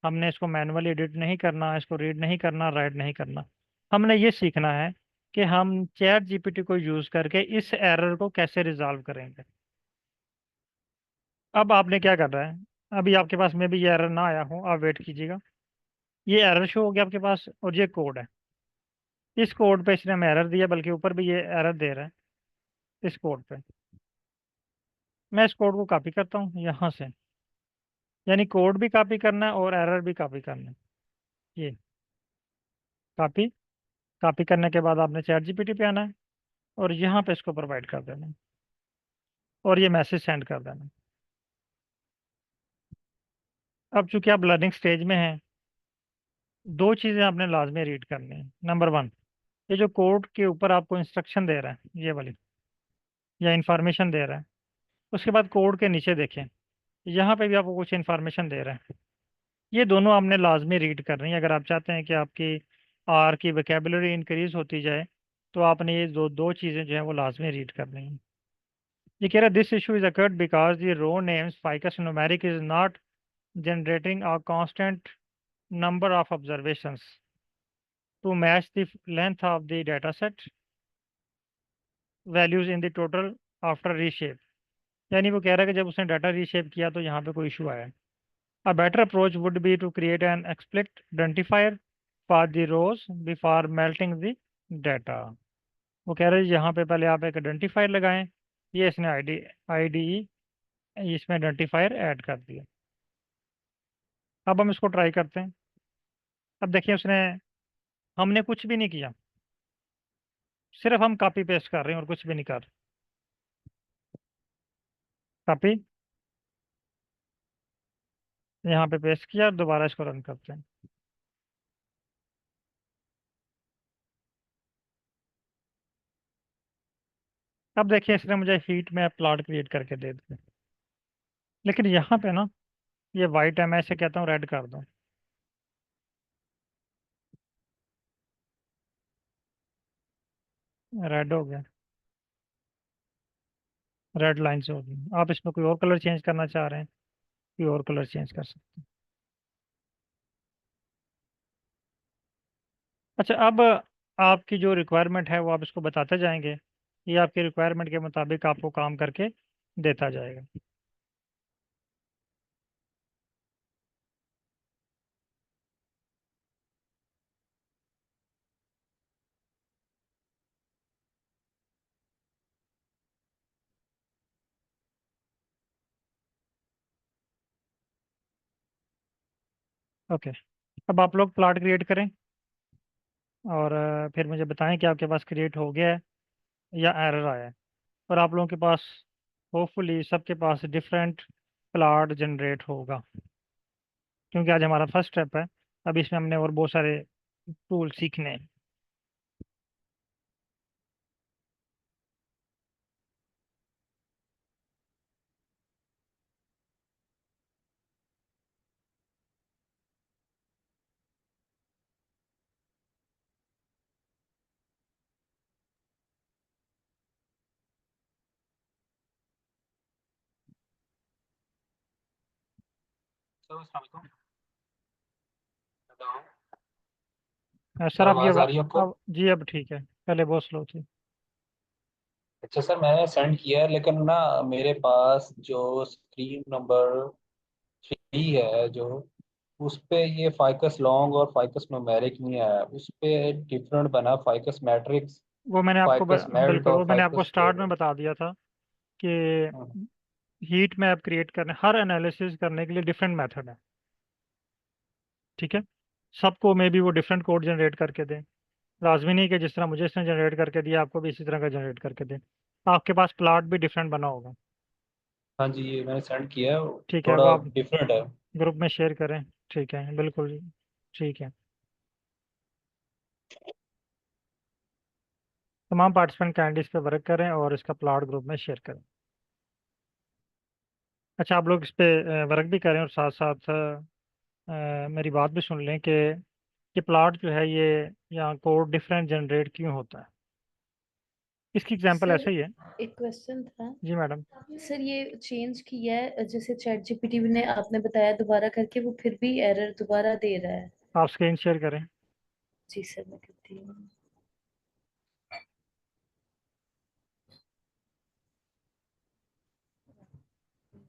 हमने इसको मैनुअली एडिट नहीं करना, इसको रीड नहीं करना, राइट नहीं करना। हमने ये सीखना है कि हम चैट जीपीटी को यूज़ करके इस एरर को कैसे रिजॉल्व करेंगे। अब आपने क्या कर रहा है, अभी आपके पास में भी ये एरर ना आया हो, आप वेट कीजिएगा। ये एरर शो हो गया आपके पास, और ये कोड है। इस कोड पे इसने हमें एरर दिया, बल्कि ऊपर भी ये एरर दे रहा है इस कोड पे। मैं इस कोड को कॉपी करता हूँ यहाँ से, यानी कोड भी कॉपी करना है और एरर भी कॉपी करना है। ये कॉपी, कॉपी करने के बाद आपने चैट जीपीटी पे आना है और यहाँ पे इसको प्रोवाइड कर देना है, और ये मैसेज सेंड कर देना है। अब चूंकि आप लर्निंग स्टेज में हैं, दो चीज़ें आपने लाजमी रीड करनी है। नंबर वन, ये जो कोड के ऊपर आपको इंस्ट्रक्शन दे रहा है ये वाली, या इंफॉर्मेशन दे रहा है, उसके बाद कोड के नीचे देखें, यहाँ पे भी आपको कुछ इन्फॉर्मेशन दे रहा है। ये दोनों आपने लाजमी रीड करनी है अगर आप चाहते हैं कि आपकी आर की वोकेबलरी इंक्रीज होती जाए। तो आपने ये दो दो चीज़ें जो हैं वो लाजमी रीड करनी है। ये कह रहा है this issue is occurred because the row names ficus numeric is not generating a constant number of observations to match the length of the dataset values in the total after reshape। यानी वो कह रहा है कि जब उसने डाटा रीशेप किया तो यहाँ पे कोई इशू आया। A better approach would be to create an explicit identifier for the rows before melting the data। वो कह रहे हैं यहाँ पे पहले आप एक आइडेंटिफायर लगाएं। ये इसने आईडी इसमें आइडेंटिफायर ऐड कर दिया। अब हम इसको ट्राई करते हैं। अब देखिए उसने, हमने कुछ भी नहीं किया, सिर्फ हम कॉपी पेस्ट कर रहे हैं और कुछ भी नहीं कर रहे। कॉपी, यहाँ पे पेस्ट किया और दोबारा इसको रन करते हैं। अब देखिए इसने मुझे हीट में प्लॉट क्रिएट करके दे दिया, लेकिन यहाँ पे ना ये वाइट है, मैं इसे कहता हूँ रेड कर दूँ। रेड हो गया, रेड लाइन से हो गई। आप इसमें कोई और कलर चेंज करना चाह रहे हैं, कोई और कलर चेंज कर सकते हैं। अच्छा, अब आपकी जो रिक्वायरमेंट है वो आप इसको बताते जाएंगे, ये आपकी रिक्वायरमेंट के मुताबिक आपको काम करके देता जाएगा। ओके, अब आप लोग प्लॉट क्रिएट करें और फिर मुझे बताएं कि आपके पास क्रिएट हो गया है या एरर आया है। और आप लोगों के पास होपफुली सबके पास डिफरेंट प्लॉट जनरेट होगा, क्योंकि आज हमारा फर्स्ट स्टेप है। अब इसमें हमने और बहुत सारे टूल सीखने हैं। सर सर आपकी आवाज आ रही है आपको? अब जी अब ठीक है, पहले बहुत स्लो थी। अच्छा सर, मैंने सेंड किया है, लेकिन ना मेरे पास जो स्क्रीन नंबर 3 है, जो उस पे ये फाइकस लॉन्ग और फाइकस न्यूमेरिक नहीं आया, उस पे डिफरेंट बना फाइकस मैट्रिक्स, वो मैंने आपको फाइकस मेल्ट बिल्कुल, वो और मैंने आपको फाइकस स्टार्ट में स्टेबल। बता दिया था कि हीट मैप क्रिएट करने, हर एनालिसिस करने के लिए डिफरेंट मेथड है। ठीक है, सबको मे बी वो डिफरेंट कोड जनरेट करके दें। लाजमी नहीं कि जिस तरह मुझे इसने जनरेट करके दिया आपको भी इसी तरह का जनरेट करके दें। आपके पास प्लॉट भी डिफरेंट बना होगा। हाँ जी, ये मैंने सेंड किया है, ठीक है, वो थोड़ा आप डिफरेंट है। ग्रुप में शेयर करें। ठीक है, बिल्कुल ठीक है। तमाम पार्टिसिपेंट कैंडिडेट्स पे वर्क करें और इसका प्लॉट ग्रुप में शेयर करें। अच्छा, आप लोग इस पे वर्क भी करें और साथ साथ मेरी बात भी सुन लें कि ये प्लॉट जो है ये यहाँ कोड डिफरेंट जनरेट क्यों होता है। इसकी एग्जांपल ऐसे सर ही है। एक क्वेश्चन था। जी मैडम। सर ये चेंज किया है, जैसे चैट जीपीटी ने आपने बताया दोबारा करके, वो फिर भी एरर दोबारा दे रहा है। आप स्क्रीन शेयर करें। जी सर, मैं करती हूँ।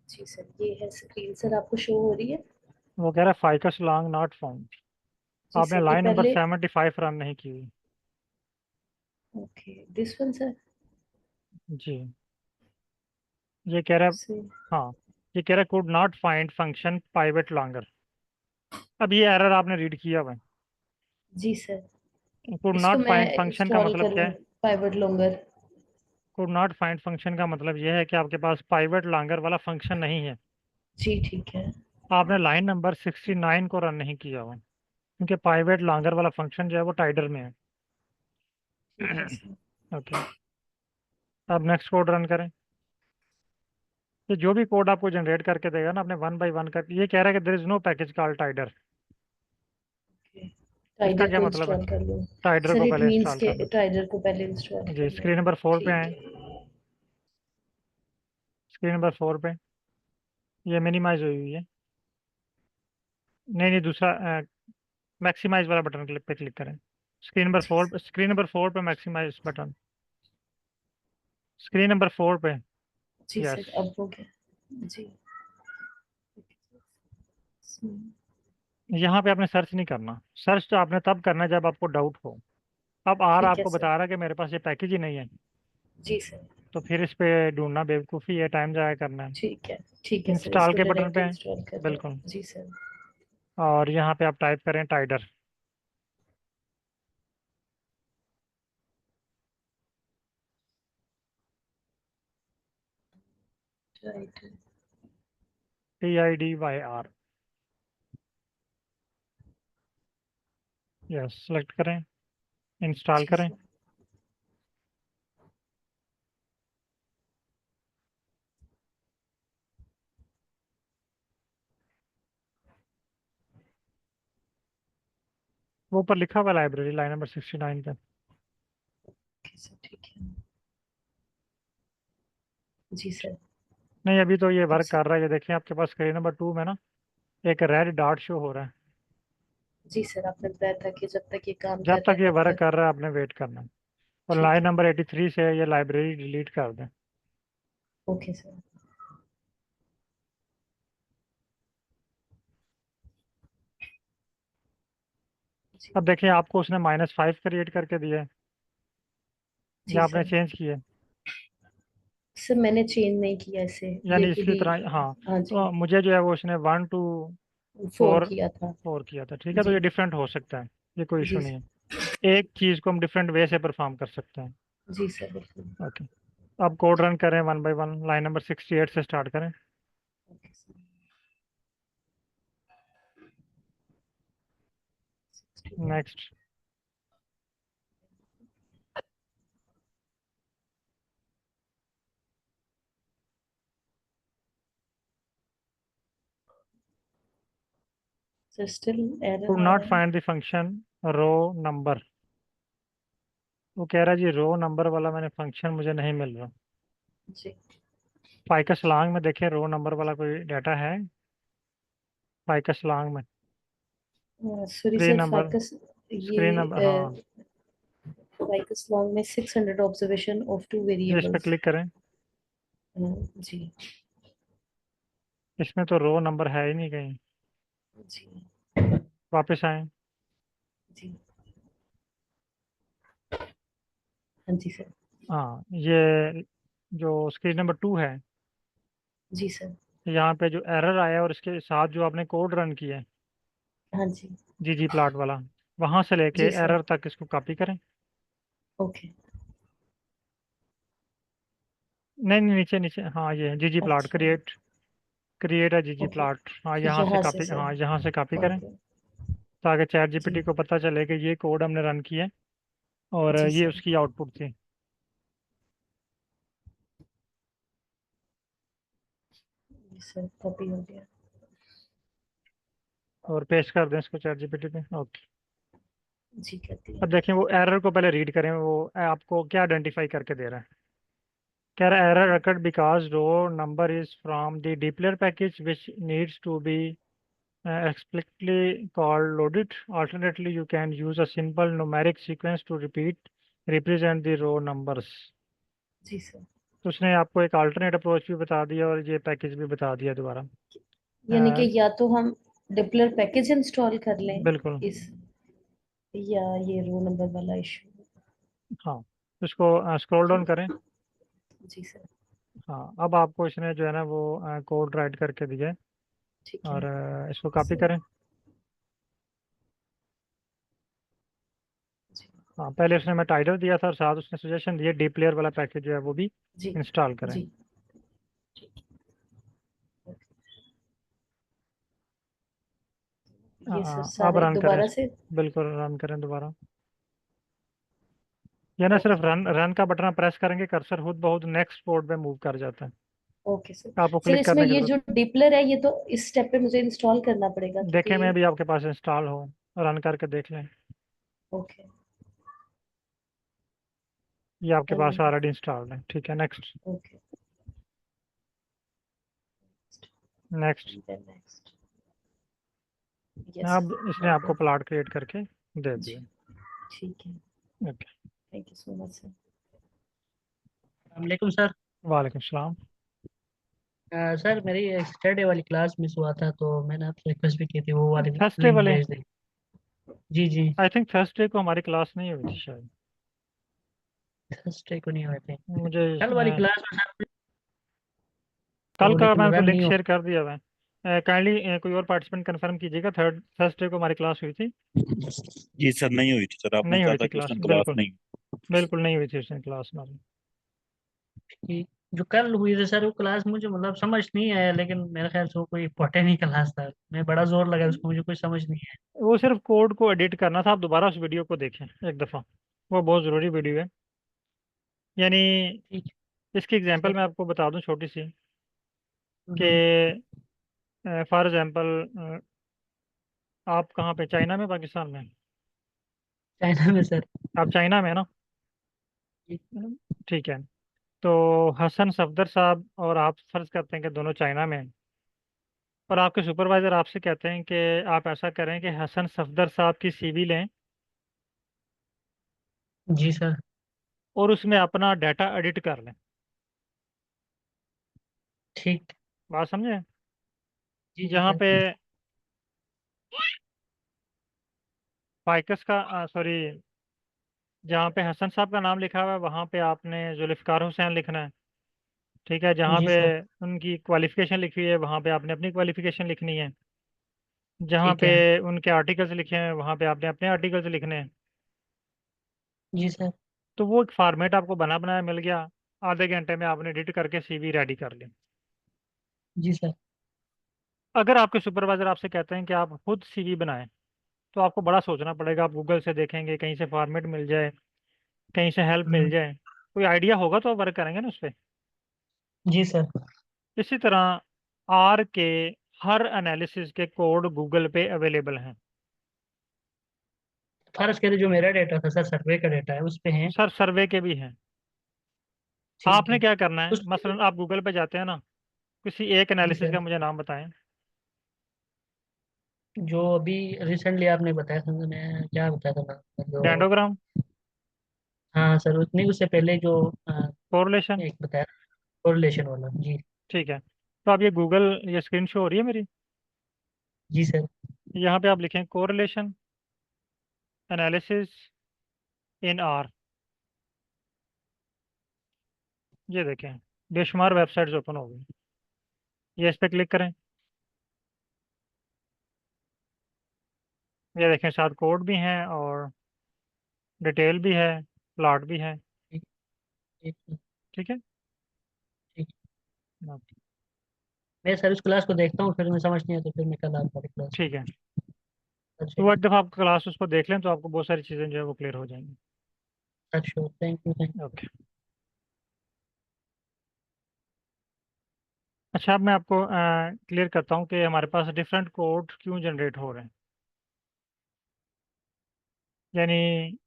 जी सर, ये है स्क्रीन सर, आपको शो हो रही है? वो कह रहा है फाइकस लॉन्ग नॉट फाउंड। जी आपने सर, ये लाइन नंबर पहले 75 रन नहीं की हुई। ओके, दिस वन सर जी, ये कह रहा है। से। हाँ, ये कह रहा है could not find function pivot longer. अब ये एरर आपने रीड किया हुआ है। जी सर, कुड इसको नॉट मैं फाइंड फंक्शन का इंस्टॉल मतलब क्या करूँ है? Pivot longer? Could not find function का मतलब ये है कि आपके पास पाइवेट लॉन्गर वाला फंक्शन नहीं है। जी ठीक है। आपने लाइन नंबर 69 को रन नहीं किया हुआ, क्योंकि पाइवेट लॉन्गर वाला फंक्शन जो है वो टाइडर में है। ठीक है सर। ओके, अब नेक्स्ट कोड रन करें। तो जो भी कोड आपको जनरेट करके देगा ना, आपने वन बाय वन कर, ये कह रहा है कि there is no package call tidyr. इसका टाइडर क्या को मतलब है? इंस्टॉल कर लूँ? टाइडर सर को इट पहले मीन्स इंस्टॉल के करना। टाइडर को पहले इंस्टॉल जी, कर स्क्रीन लूँ। नंबर 4 पे ठीक आए। है। स्क्रीन नंबर 4 पे ये मिनिमाइज हुई हुई है। नहीं नहीं, दूसरा मैक्सिमाइज वाला बटन क्लिक पे क्लिक करें। स्क्रीन नंबर 4 पे मैक्सिमाइज बटन। स्क्रीन नंबर 4 पे। जी यस। सर, अब हो गया जी। यहाँ पे आपने सर्च नहीं करना। सर्च तो आपने तब करना है जब आपको डाउट हो। अब आर ठीक है आपको सर। बता रहा है कि मेरे पास ये पैकेज ही नहीं है, जी सर, तो फिर इस पे ढूंढना बेवकूफ़ी है, टाइम ज़ाया करना है। ठीक है सर, इंस्टॉल इसको के बटन डायरेक्ट पे। इंस्टॉल कर रहे बिल्कुल। हैं। जी सर। और यहाँ पे आप टाइप करें टाइडर। राइट। TIDYR। यस, सेलेक्ट करें, इंस्टॉल जी करें। सर। वो ऊपर लिखा हुआ लाइब्रेरी लाइन नंबर 69 पे। ओके सर, ठीक है। जी सर। नहीं, अभी तो ये एक वर्क से कर रहा है। ये देखें आपके पास स्क्रीन नंबर 2 में ना एक रेड डॉट शो हो रहा है। जी सर, आपने बताया था कि जब तक ये काम जब कर रहा तक है ये तब वर्क तक। कर रहा है आपने वेट करना है। और ठीक लाइन है। नंबर 83 से ये लाइब्रेरी डिलीट कर दें। Okay sir. जी। अब देखिए, आपको उसने -5 क्रिएट करके दिया है जी या आपने सर। चेंज किया है? सर मैंने चेंज नहीं किया इसे, यानी इसकी यही। तरह, हाँ। हाँ जी। तो मुझे जो है वो उसने 1 to फोर 4 किया था। 4 किया था, ठीक है। तो जी ये डिफरेंट हो सकता है, ये कोई इशू जी नहीं सर। है। एक चीज़ को हम डिफरेंट वे से परफॉर्म कर सकते हैं। जी सर बिल्कुल। ओके, अब कोड रन करें 1 बाय 1। लाइन नंबर 68 से स्टार्ट करें। Okay sir. 61। Next. Sir still error could आ नॉट रहा है। Find the function row number. वो कह रहा है जी रो नंबर वाला मैंने फंक्शन मुझे नहीं मिल रहा। जी फाइकस लॉन्ग में देखें रो नंबर वाला कोई डाटा है फाइकस लॉन्ग में? Sorry screen sir number, ficus screen number, ये हाँ। फाइकस लॉन्ग में 600 ऑब्जर्वेशन ऑफ 2 जी इस पर वेरिएबल्स। क्लिक करें। जी इसमें तो रो नंबर है ही नहीं कहीं। जी वापस आए। जी। हाँ जी सर। हाँ, ये जो स्क्रीन नंबर 2 है, जी सर। यहाँ पे जो एरर आया और इसके साथ जो आपने कोड रन किया है हाँ जी। जी प्लॉट वाला, वहाँ से लेके जी सर। एरर तक इसको कॉपी करें। ओके। नहीं नहीं, नीचे नीचे, हाँ ये जी प्लॉट अच्छा। क्रिएट, क्रिएट है जी ओके। प्लॉट। हाँ यहाँ से यहाँ से कॉपी, सर। हाँ यहाँ से कॉपी करें, ओके। ताकि चैट जी जीपीटी को पता चले कि ये कोड हमने रन किया है और जी ये सर। उसकी आउटपुट थी। जी सर कॉपी हो गया। और पेस्ट कर दें इसको चैट जीपीटी पे। ओके, जी करती अब है। देखें वो एरर को पहले रीड करें, वो आपको क्या आइडेंटिफाई करके दे रहा है। कह रहा है error occurred because row number is from the dplyr package which needs to be explicitly called loaded. Alternately, you can use a simple numeric sequence to represent the row numbers. जी सर। तो उसने आपको एक अल्टरनेट अप्रोच भी बता दिया और ये पैकेज भी बता दिया दोबारा। यानी कि अ, या तो हम डिप्लर पैकेज इंस्टॉल कर लें बिल्कुल, इस, या ये रो नंबर वाला इशू। हाँ। तो इसको स्क्रॉल डाउन करें। जी सर। हाँ, अब आपको इसने जो है ना वो कोड राइट करके दिया है ठीक है और इसको कॉपी सर। करें। जी हाँ, पहले उसने मैं टाइटल दिया था और साथ उसने सजेशन दिया डीप लेयर वाला पैकेज जो है वो भी जी इंस्टॉल करें। जी। ठीक है। ये सर अब सारे रन करें दोबारा इसको। से। बिल्कुल रन करें दोबारा। ये ना सिर्फ ओके। रन रन का बटन प्रेस करेंगे कर्सर खुद बहुत नेक्स्ट पोर्ट पे मूव कर जाता है, ओके सर। आपको सर क्लिक इसमें करने की ये जरूरत। जो डिप्लर है ये तो इस स्टेप पे मुझे इंस्टॉल करना पड़ेगा क्योंकि देखें ये। मैं भी आपके पास इंस्टॉल हो, रन करके देख लें। ओके। ये आपके पास रनिंग। ऑलरेडी इंस्टॉल्ड है, ठीक है। Next, okay. Next. Next. Yes. अब इसने आपको प्लॉट क्रिएट करके दे जी दिया। ठीक है। Okay, thank you so much sir. वालेकुम सर। वालेकुम सलाम। सर मेरी सैटरडे वाली क्लास मिस हुआ था तो मैंने आपसे रिक्वेस्ट भी की थी वो वाली थर्सडे लिंक वाले, भेज दें। जी जी। आई थिंक थर्सडे को हमारी क्लास नहीं हुई थी शायद। थर्सडे को नहीं हुए थे। मुझे कल वाली क्लास में सर कल तो का लेकिन मैं तो रन लिंक नहीं हो। शेयर कर दिया है। काइंडली कोई और पार्टिसिपेंट कंफर्म कीजिएगा, थर्सडे को हमारी क्लास हुई थी? जी सर नहीं हुई थी सर, आपने नहीं कहा हुई था थी कि उस क्लास, दिन क्लास बिल्कुल नहीं। बिल्कुल नहीं हुई थी उस दिन क्लास हमारी। कि जो कल हुई थी सर वो क्लास मुझे मतलब समझ नहीं आया, लेकिन मेरे ख्याल से वो कोई इंपॉर्टेंट ही क्लास था। मैं बड़ा जोर लगा उसको, मुझे कुछ समझ नहीं आया। वो सिर्फ कोड को एडिट करना था। आप दोबारा उस वीडियो को देखें एक दफ़ा, वो बहुत ज़रूरी वीडियो है। यानी ठीक इसकी है एग्जांपल सर। मैं आपको बता दूं छोटी सी, हम्म, कि फॉर एग्जांपल आप कहाँ पे, चाइना में, पाकिस्तान में? चाइना में सर। आप चाइना में है ना? जी ठीक है। तो हसन सफदर साहब और आप फर्ज करते हैं कि दोनों चाइना में हैं, और आपके सुपरवाइजर आपसे कहते हैं कि आप ऐसा करें कि हसन सफदर साहब की सीवी लें जी सर। और उसमें अपना डाटा एडिट कर लें। ठीक। बात समझे? जी जी जहाँ सर। पे फाइकस का सॉरी, जहाँ पे हसन साहब का नाम लिखा हुआ है वहाँ पे आपने जुल्फ़िकार हुसैन लिखना है, ठीक है। जहाँ जी पे सर। उनकी क्वालिफिकेशन लिखी हुई है वहाँ पे आपने अपनी क्वालिफिकेशन लिखनी है। जहाँ ठीक पे है। उनके आर्टिकल्स लिखे हैं वहाँ पे आपने अपने आर्टिकल्स लिखने हैं। जी सर। तो वो एक फॉर्मेट आपको बना बनाया मिल गया, आधे घंटे में आपने एडिट करके सीवी रेडी कर ली। जी सर। अगर आपके सुपरवाइजर आपसे कहते हैं कि आप खुद सीवी बनाएं, तो आपको बड़ा सोचना पड़ेगा। आप गूगल से देखेंगे, कहीं से फॉर्मेट मिल जाए, कहीं से हेल्प मिल हम्म, जाए, कोई आइडिया होगा तो वर्क करेंगे ना उस पर। जी सर। इसी तरह आर के हर एनालिसिस के कोड गूगल पे अवेलेबल हैं। फर्ज करिए जो मेरा डेटा था सर, सर्वे का डेटा है, उस पे है। सर सर्वे के भी हैं। ठीक आपने है। क्या करना है, उस पे मसलन आप गूगल पे जाते हैं ना, किसी एक जी एनालिसिस सर, का मुझे नाम बताएं। जो अभी रिसेंटली आपने बताया था, मैं क्या बताया था ना जो। डैंडोग्राम, हाँ सर, उतनी उससे पहले जो कोरिलेशन। एक बताया, कोरिलेशन वाला। जी। ठीक है, तो आप ये गूगल, ये स्क्रीन शो हो रही है मेरी, जी सर। यहाँ पे आप लिखें कोरिलेशन एनालिसिस इन आर। ये देखें, बेशुमार वेबसाइट्स ओपन हो गई। ये इस पर क्लिक करें, ये देखें साथ कोड भी हैं और डिटेल भी है, प्लॉट भी है। ठीक। ठीक। ठीक है। ठीक। हाँ, मैं सर उस क्लास को देखता हूँ, फिर मैं समझ नहीं आता, फिर मैं कल आपका क्लास ठीक है। अच्छा। तो एक दफ़ा आप क्लास उसको देख लें तो आपको बहुत सारी चीज़ें जो है वो क्लियर हो जाएंगी। अच्छा, thank you, thank you. Okay. अच्छा, अब मैं आपको क्लियर करता हूँ कि हमारे पास डिफरेंट कोड क्यों जनरेट हो रहे हैं। यानी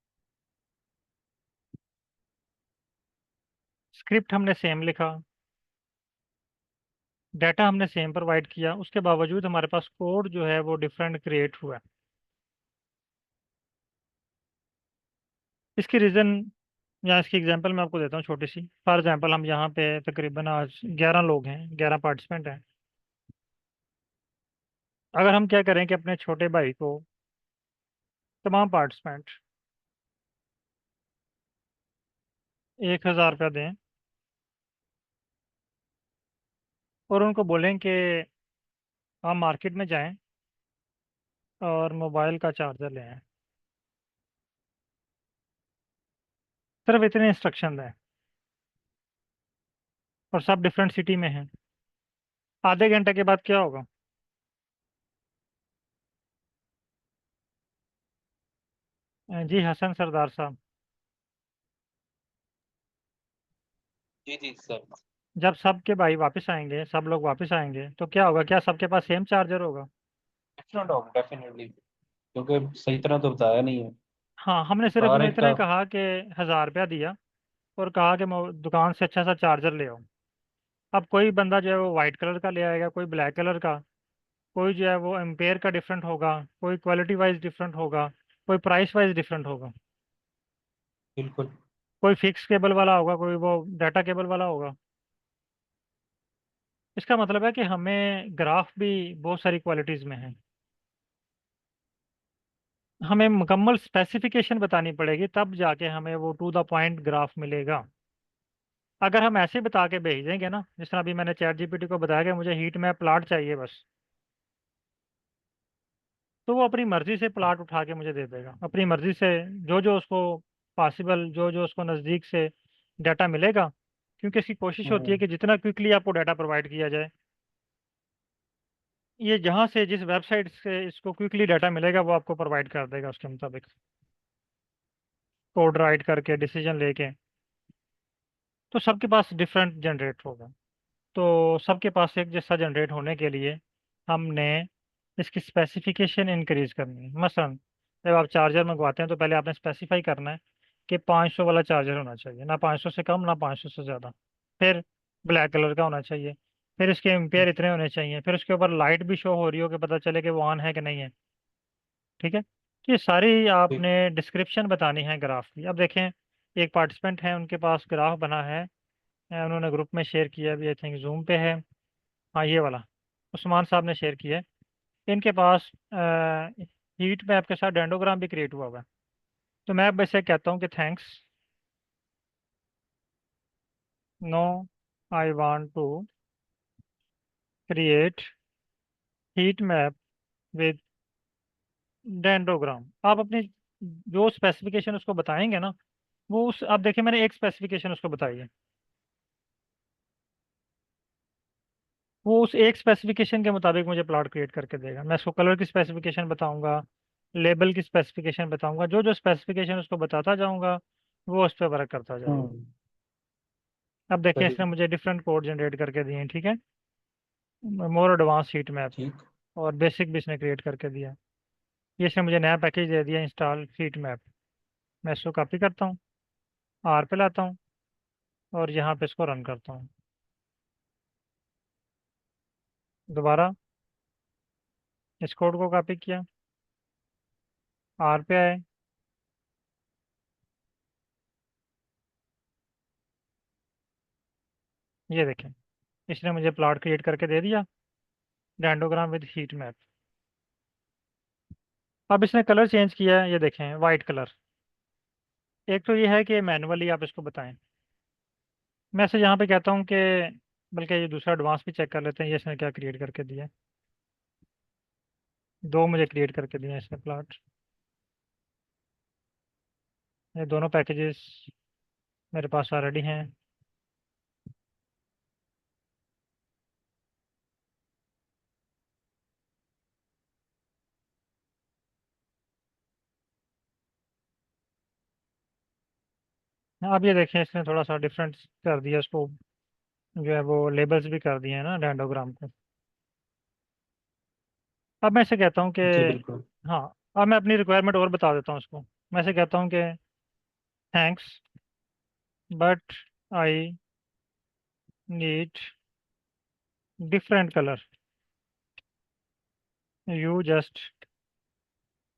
स्क्रिप्ट हमने सेम लिखा, डाटा हमने सेम प्रोवाइड किया, उसके बावजूद हमारे पास कोड जो है वो डिफरेंट क्रिएट हुआ है। इसकी रीज़न या इसकी एग्जांपल मैं आपको देता हूँ छोटी सी। फॉर एग्जांपल हम यहाँ पे तकरीबन आज 11 लोग हैं, 11 पार्टिसिपेंट हैं। अगर हम क्या करें कि अपने छोटे भाई को तमाम पार्टिसिपेंट 1,000 रुपया दें और उनको बोलें कि आप मार्केट में जाएं और मोबाइल का चार्जर ले आएं, सिर्फ इतने इंस्ट्रक्शन हैं और सब डिफरेंट सिटी में हैं। आधे घंटे के बाद क्या होगा? जी हसन सरदार साहब, जी जी सर। जब सबके भाई वापस आएंगे, सब लोग वापस आएंगे तो क्या होगा? क्या सबके पास सेम चार्जर होगा? डिफरेंट होगा डेफिनेटली, क्योंकि सही तरह तो बताया नहीं है। हाँ, हमने सिर्फ हर उन्हें एक इतना का। ही कहा कि 1,000 रुपया दिया और कहा कि दुकान से अच्छा सा चार्जर ले आओ। अब कोई बंदा जो है वो वाइट कलर का ले आएगा, कोई ब्लैक कलर का, कोई जो है वो एम्पेयर का डिफरेंट होगा, कोई क्वालिटी वाइज डिफरेंट होगा, कोई प्राइस वाइज डिफरेंट होगा, बिल्कुल। कोई फिक्स केबल वाला होगा, कोई वो डाटा केबल वाला होगा। इसका मतलब है कि हमें ग्राफ भी बहुत सारी क्वालिटीज़ में है। हमें मुकम्मल स्पेसिफिकेशन बतानी पड़ेगी, तब जाके हमें वो टू द पॉइंट ग्राफ मिलेगा। अगर हम ऐसे बता के भेज देंगे ना, जिस तरह अभी मैंने चैट जीपीटी को बताया कि मुझे हीट मैप प्लाट चाहिए बस, तो वो अपनी मर्जी से प्लाट उठा के मुझे दे देगा, अपनी मर्जी से। जो जो उसको पॉसिबल, जो जो उसको नज़दीक से डाटा मिलेगा, क्योंकि इसकी कोशिश होती है हम्म, कि जितना क्विकली आपको डाटा प्रोवाइड किया जाए। ये जहाँ से जिस वेबसाइट से इसको क्विकली डाटा मिलेगा वो आपको प्रोवाइड कर देगा उसके मुताबिक, कोड राइट करके डिसीजन लेके। तो सबके पास डिफरेंट जनरेट होगा। तो सबके पास एक जैसा जनरेट होने के लिए हमने इसकी स्पेसिफिकेशन इंक्रीज करनी है। मसलन जब आप चार्जर मंगवाते हैं तो पहले आपने स्पेसिफाई करना है कि 500 वाला चार्जर होना चाहिए, ना 500 से कम ना 500 से ज़्यादा। फिर ब्लैक कलर का होना चाहिए, फिर इसके एम्पेयर इतने होने चाहिए, फिर उसके ऊपर लाइट भी शो हो रही हो कि पता चले कि वो ऑन है कि नहीं है। ठीक है, तो ये सारी ठीक। आपने डिस्क्रिप्शन बतानी है ग्राफ की। अब देखें, एक पार्टिसिपेंट है, उनके पास ग्राफ बना है, उन्होंने ग्रुप में शेयर किया, अभी आई थिंक जूम पे है। हाँ, ये वाला उस्मान साहब ने शेयर किया है। इनके पास हीट मैप के साथ डेंडोग्राम भी क्रिएट हुआ हुआ है। तो मैं अब इसे कहता हूँ कि thanks, no, I want to create heat map with dendrogram. आप अपनी जो स्पेसिफिकेशन उसको बताएंगे ना, वो उस, आप देखिए मैंने एक स्पेसिफिकेशन उसको बताई है, वो उस एक स्पेसिफिकेशन के मुताबिक मुझे प्लॉट क्रिएट करके देगा। मैं उसको कलर की स्पेसिफिकेशन बताऊंगा, लेबल की स्पेसिफिकेशन बताऊंगा, जो जो स्पेसिफिकेशन उसको बताता जाऊंगा वो उस पर वर्क करता जाएगा। अब देखिए सही इसने मुझे डिफरेंट कोड जनरेट करके दिए हैं, ठीक है, मोर एडवांस हीट मैप ठीक। और बेसिक भी इसने क्रिएट करके दिया है। ये इसने मुझे नया पैकेज दे दिया, इंस्टॉल हीट मैप। मैं इसको कॉपी करता हूँ, आर पे लाता हूँ और यहाँ पे इसको रन करता हूँ। दोबारा इस कोड को कॉपी किया, आर पे आए, ये देखें इसने मुझे प्लॉट क्रिएट करके दे दिया, डेंडोग्राम विद हीट मैप। अब इसने कलर चेंज किया है, ये देखें वाइट कलर। एक तो ये है कि मैनुअली आप इसको बताएं, मैं से यहाँ पे कहता हूँ कि, बल्कि ये दूसरा एडवांस भी चेक कर लेते हैं, ये इसने क्या क्रिएट करके दिया है। दो मुझे क्रिएट करके दिए हैं इसने प्लॉट, ये दोनों पैकेजेस मेरे पास ऑलरेडी हैं। अब ये देखें इसने थोड़ा सा डिफरेंट कर दिया उसको, जो है वो लेबल्स भी कर दिए हैं ना डेंडोग्राम को। अब मैं इसे कहता हूँ कि, जी बिल्कुल। हाँ, अब मैं अपनी रिक्वायरमेंट और बता देता हूँ उसको। मैं इसे कहता हूँ कि thanks but I need different colour, you just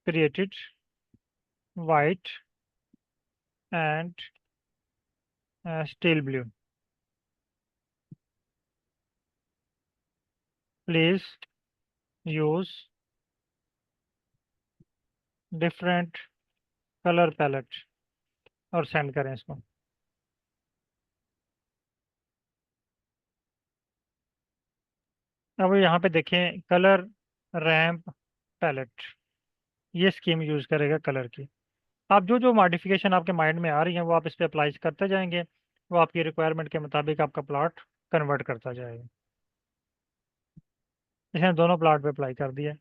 created white and steel blue, please use different colour palette और सेंड करें इसको। अब यहाँ पे देखें कलर रैम्प पैलेट, ये स्कीम यूज़ करेगा कलर की। आप जो जो मॉडिफिकेशन आपके माइंड में आ रही हैं वो आप इस पे अप्लाई करते जाएंगे, वो आपकी रिक्वायरमेंट के मुताबिक आपका प्लॉट कन्वर्ट करता जाएगा। इसने दोनों प्लॉट पे अप्लाई कर दिया।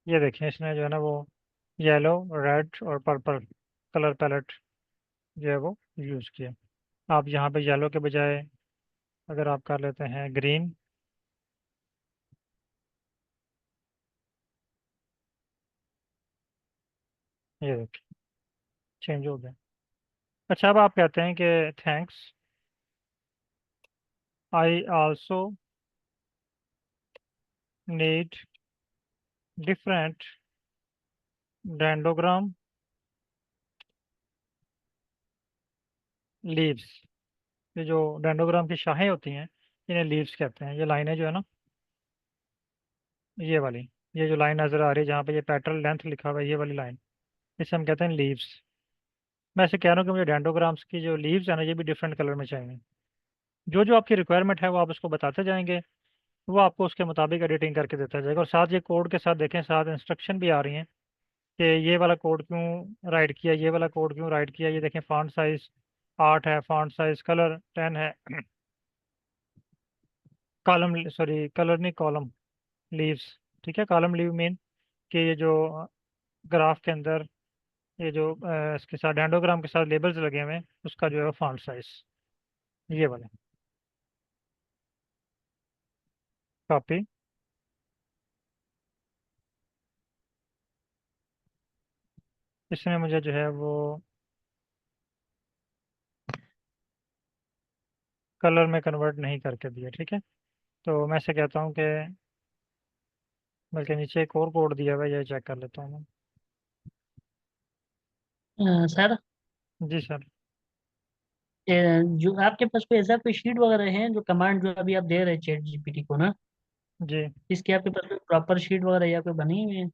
ये देखें इसने जो है ना वो येलो, रेड और पर्पल कलर पैलेट जो है वो यूज़ किया। आप यहाँ पे येलो के बजाय अगर आप कर लेते हैं ग्रीन, ये देखिए चेंज हो गया। अच्छा, अब आप कहते हैं कि thanks I also need different dendrogram leaves. ये जो डेंडोग्राम की शाखें होती हैं इन्हें लीव्स कहते हैं। ये लाइनें जो है ना, ये वाली, ये जो लाइन नज़र आ रही है जहाँ पे ये पेट्रल लेंथ लिखा हुआ है, ये वाली लाइन, इसे हम कहते हैं लीव्स। मैं ऐसे कह रहा हूँ कि मुझे डेंडोग्राम्स की जो लीव्स है ना ये भी डिफरेंट कलर में चाहिए। जो जो आपकी रिक्वायरमेंट है वो आप उसको बताते जाएंगे, वो आपको उसके मुताबिक एडिटिंग करके देता जाएगा। और साथ ये कोड के साथ देखें, साथ इंस्ट्रक्शन भी आ रही हैं कि ये वाला कोड क्यों राइट किया, ये वाला कोड क्यों राइट किया। ये देखें फॉन्ट साइज 8 है, फॉन्ट साइज कलर 10 है, कॉलम सॉरी कलर नहीं कॉलम लीव्स, ठीक है। कॉलम लीव मीन कि ये जो ग्राफ के अंदर ये जो इसके साथ डेंडोग्राम के साथ लेबल्स लगे हुए हैं उसका जो है फॉन्ट साइज, ये वाले। कॉपी, इसमें मुझे जो है वो कलर में कन्वर्ट नहीं करके दिया, ठीक है। तो मैं से कहता हूँ कि, बल्कि नीचे एक और कोड दिया हुआ है, ये चेक कर लेता हूँ मैं। सर, जी सर। जो आपके पास कोई ऐसा कोई शीट वगैरह है जो कमांड जो अभी आप दे रहे हैं चैट जीपीटी को ना, जी इसकी आपके पास कोई प्रॉपर शीट वगैरह या कोई बनी हुई है?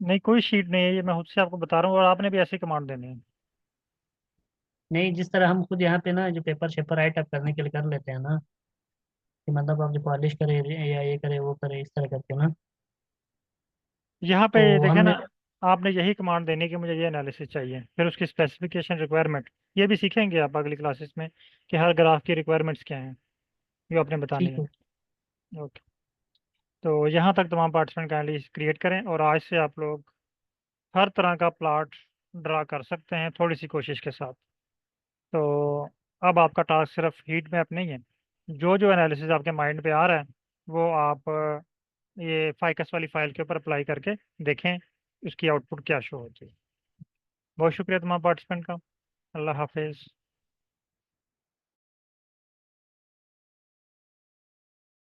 नहीं, कोई शीट नहीं है, ये मैं खुद से आपको बता रहा हूँ, और आपने भी ऐसे कमांड देने हैं। नहीं, जिस तरह हम खुद यहाँ पे ना जो पेपर शेपर राइट अप करने के लिए कर लेते हैं ना, कि मतलब आप जो पॉलिश करे या ये करे वो करे इस तरह करके ना, यहाँ पे तो देखे ना, हमने आपने यही कमांड देनी कि मुझे ये एनालिसिस चाहिए, फिर उसकी स्पेसिफिकेशन रिक्वायरमेंट, ये भी सीखेंगे आप अगली क्लासेस में कि हर ग्राफ की रिक्वायरमेंट्स क्या हैं, ये आपने बतानी ठीक है। है। ओके, तो यहाँ तक तमाम पार्टिसिपेंट काइंडली क्रिएट करें, और आज से आप लोग हर तरह का प्लॉट ड्रा कर सकते हैं थोड़ी सी कोशिश के साथ। तो अब आपका टास्क सिर्फ हीट मैप नहीं है, जो जो एनालिसिस आपके माइंड पे आ रहा है वो आप ये फाइकस वाली फाइल के ऊपर अप्लाई करके देखें उसकी आउटपुट क्या शो होती है। बहुत शुक्रिया तमाम पार्टिसिपेंट का। अल्लाह हाफिज़।